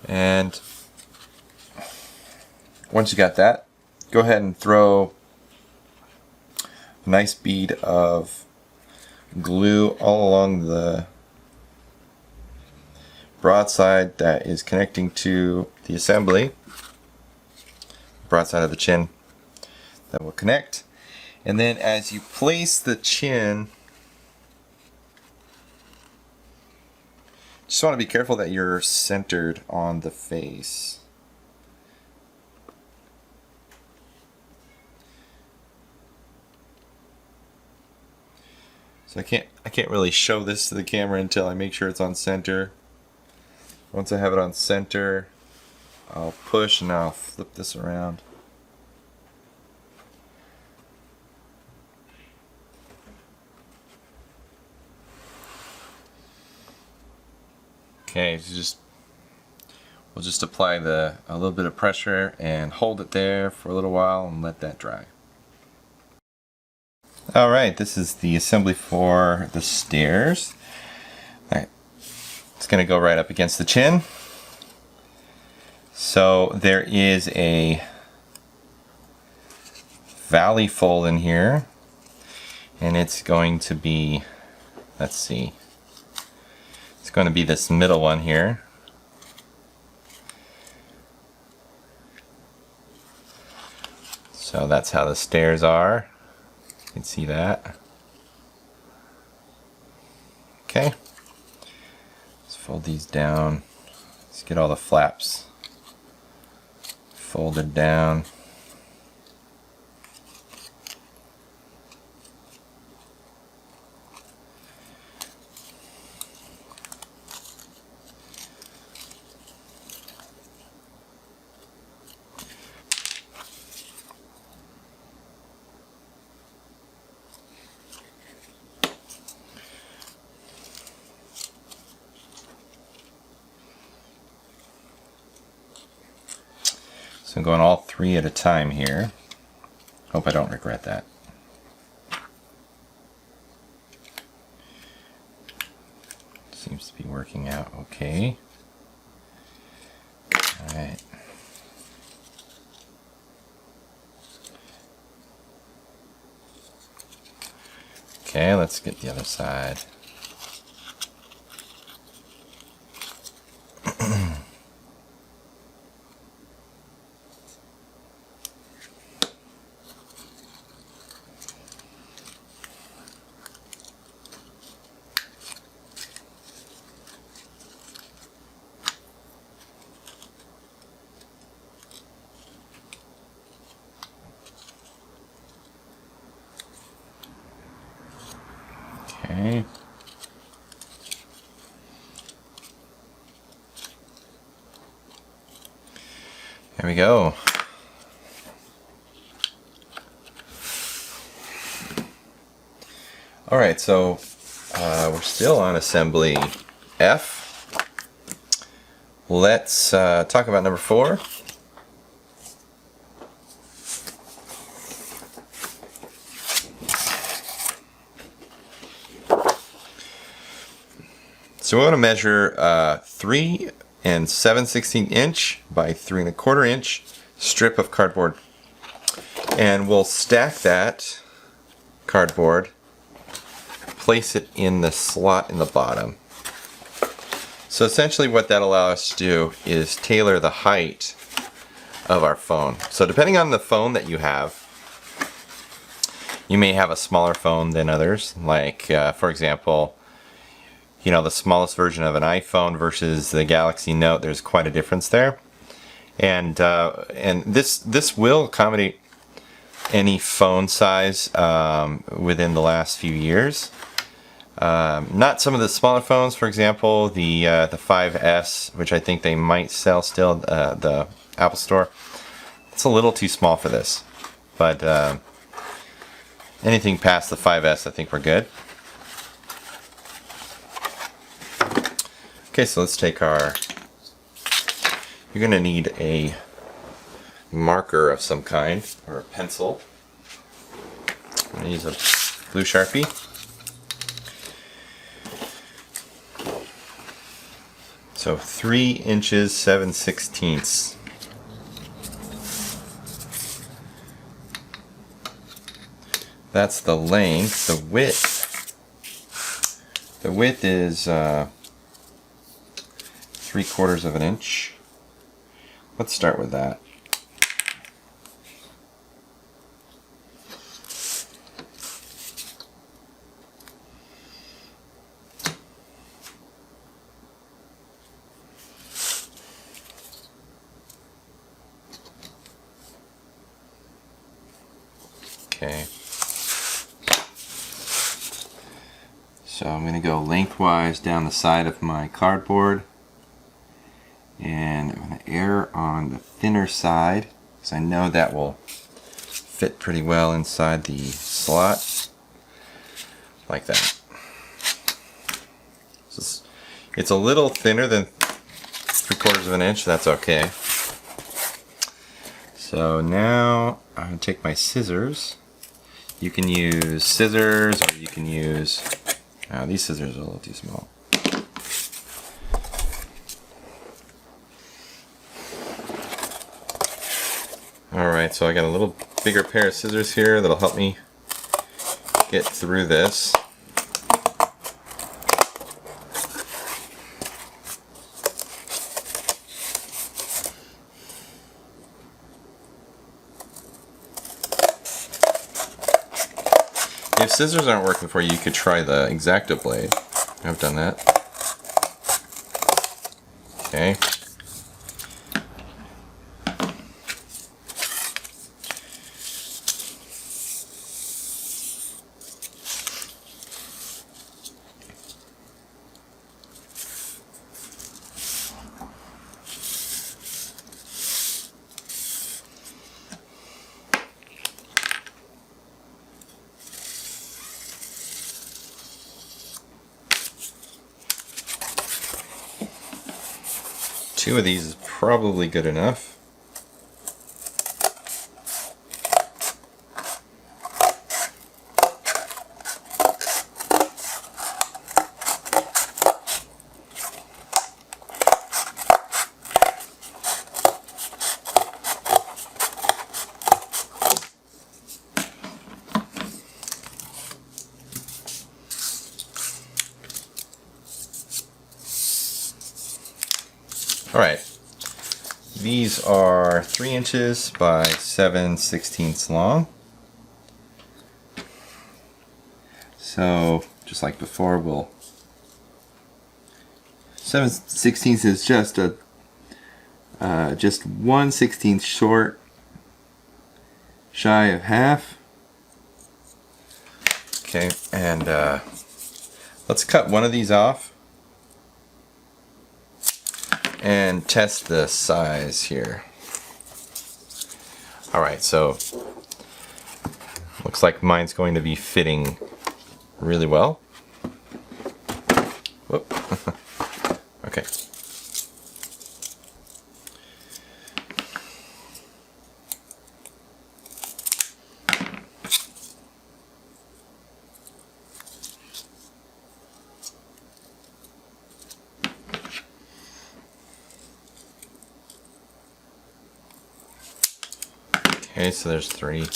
And once you got that, go ahead and throw a nice bead of glue all along the broadside that is connecting to the assembly, broadside of the chin that will connect. And then as you place the chin Just want to be careful that you're centered on the face. So I can't really show this to the camera until I make sure it's on center. Once I have it on center, I'll push and I'll flip this around. Okay, so we'll just apply a little bit of pressure and hold it there for a little while and let that dry. Alright, this is the assembly for the stairs. Alright, it's going to go right up against the chin. So there is a valley fold in here, and it's going to be, let's see, it's going to be this middle one here. So that's how the stairs are. You can see that. Okay. Let's fold these down. Let's get all the flaps folded down. So I'm going all three at a time here. Hope I don't regret that. Seems to be working out okay. Alright. Okay, let's get the other side. Okay. There we go. Alright, so we're still on assembly F. Let's talk about number 4. So we want to measure 3 7/16 inch by 3 1/4 inch strip of cardboard, and we'll stack that cardboard, place it in the slot in the bottom. So essentially what that allows us to do is tailor the height of our phone. So depending on the phone that you have, you may have a smaller phone than others, like for example, you know, the smallest version of an iPhone versus the Galaxy Note, there's quite a difference there. And this will accommodate any phone size within the last few years. Not some of the smaller phones, for example, the 5S, which I think they might sell still, the Apple Store. It's a little too small for this. But anything past the 5S, I think we're good. Okay, so let's take our, you're going to need a marker of some kind, or a pencil. I'm going to use a blue Sharpie. So 3 inches 7/16. That's the length. The width is 3/4 of an inch. Let's start with that. So I'm going to go lengthwise down the side of my cardboard, and I'm going to err on the thinner side because I know that will fit pretty well inside the slot, like that. It's a little thinner than 3/4 of an inch. That's okay. So now I'm going to take my scissors. You can use scissors, or you can use, these scissors are a little too small. Alright, so I got a little bigger pair of scissors here that'll help me get through this. If scissors aren't working for you, you could try the X-Acto blade. I've done that. Okay. Two of these is probably good enough. Alright, these are 3 inches by 7/16 long. So, just like before, 7/16 is just a just 1/16 short, shy of half. Okay, and let's cut one of these off and test the size here. Alright, so looks like mine's going to be fitting really well. Whoop. Okay. Okay, so there's 3.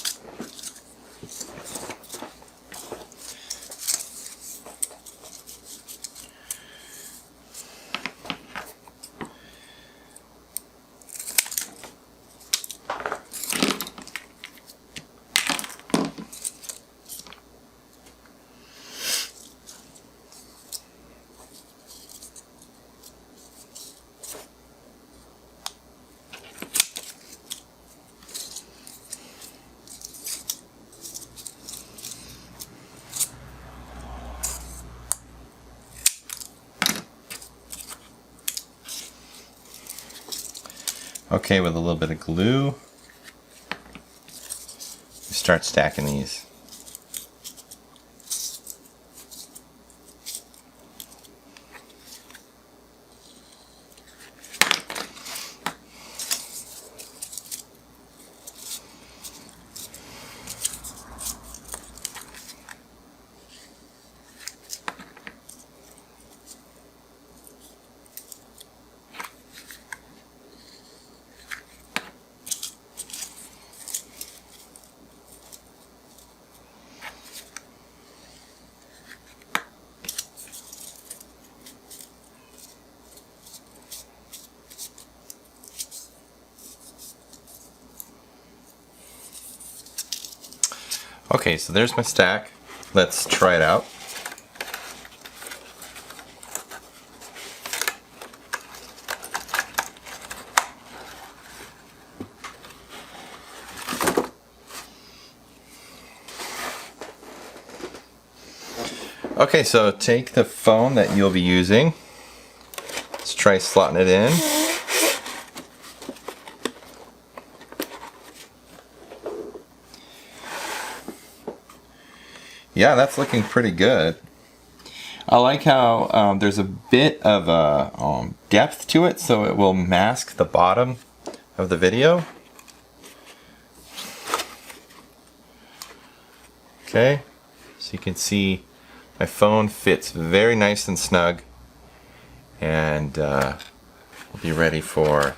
Okay, with a little bit of glue, start stacking these. Okay, so there's my stack. Let's try it out. Okay, so take the phone that you'll be using. Let's try slotting it in. Yeah, that's looking pretty good. I like how there's a bit of a depth to it, so it will mask the bottom of the video. Okay, so you can see my phone fits very nice and snug, and we'll be ready for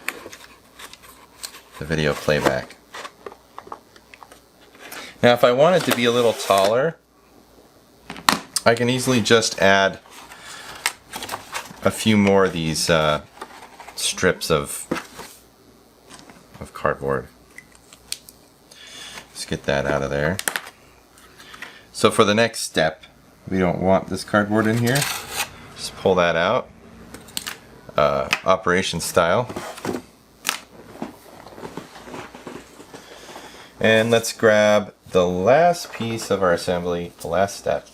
the video playback. Now if I want it to be a little taller, I can easily just add a few more of these strips of cardboard. Let's get that out of there. So for the next step, we don't want this cardboard in here. Just pull that out, operation style. And let's grab the last piece of our assembly, the last step,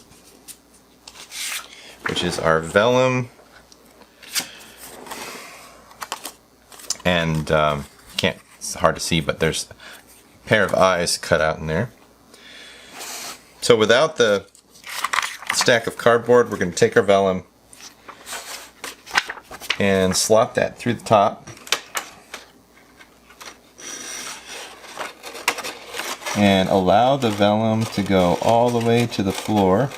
which is our vellum. And it's hard to see, but there's a pair of eyes cut out in there. So without the stack of cardboard, we're going to take our vellum and slot that through the top. And allow the vellum to go all the way to the floor,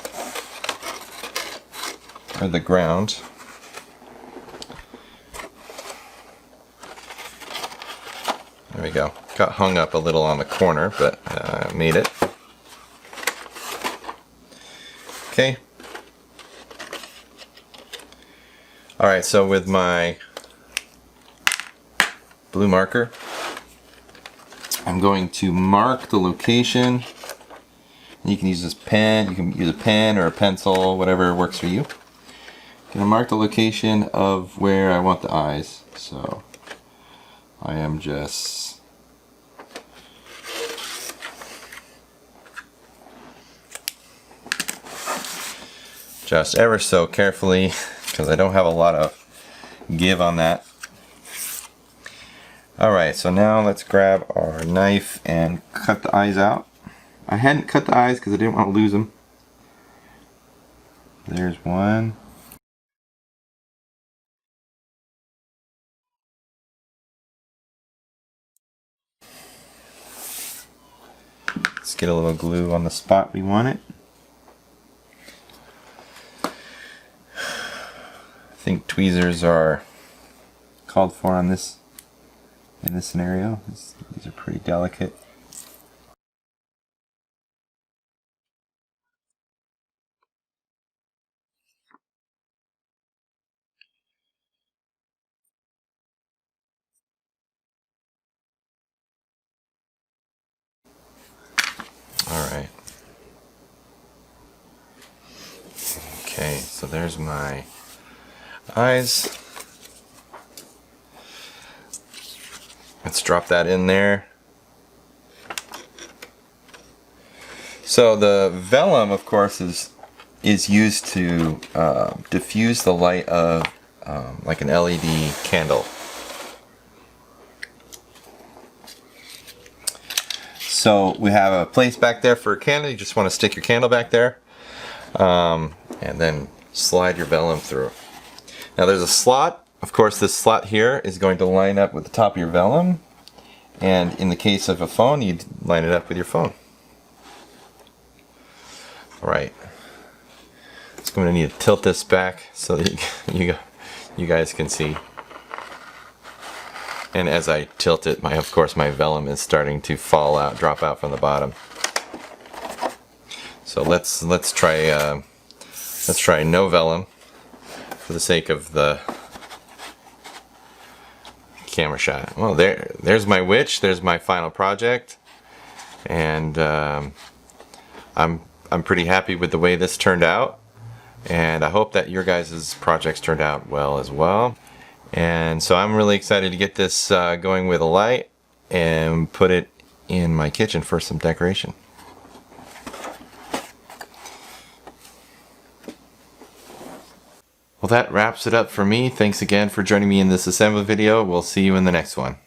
or the ground. There we go. Got hung up a little on the corner, but made it. Okay. Alright, so with my blue marker, I'm going to mark the location. You can use this pen, you can use a pen or a pencil, whatever works for you. I'm going to mark the location of where I want the eyes. So I am just ever so carefully, because I don't have a lot of give on that. Alright, so now let's grab our knife and cut the eyes out. I hadn't cut the eyes because I didn't want to lose them. There's one. Let's get a little glue on the spot we want it. I think tweezers are called for on this in this scenario. These are pretty delicate. Alright. Okay, so there's my eyes. Let's drop that in there. So the vellum, of course, is used to diffuse the light of like an LED candle. So we have a place back there for a candle. You just want to stick your candle back there, and then slide your vellum through. Now there's a slot. Of course, this slot here is going to line up with the top of your vellum, and in the case of a phone, you'd line it up with your phone. Alright, so I'm going to need to tilt this back so that you guys can see. And as I tilt it, of course my vellum is starting to fall out, drop out from the bottom. So let's try no vellum for the sake of the camera shot. Well, there's my witch. There's my final project, and I'm pretty happy with the way this turned out, and I hope that your guys' projects turned out well as well. And so I'm really excited to get this going with a light and put it in my kitchen for some decoration. Well, that wraps it up for me. Thanks again for joining me in this assembly video. We'll see you in the next one.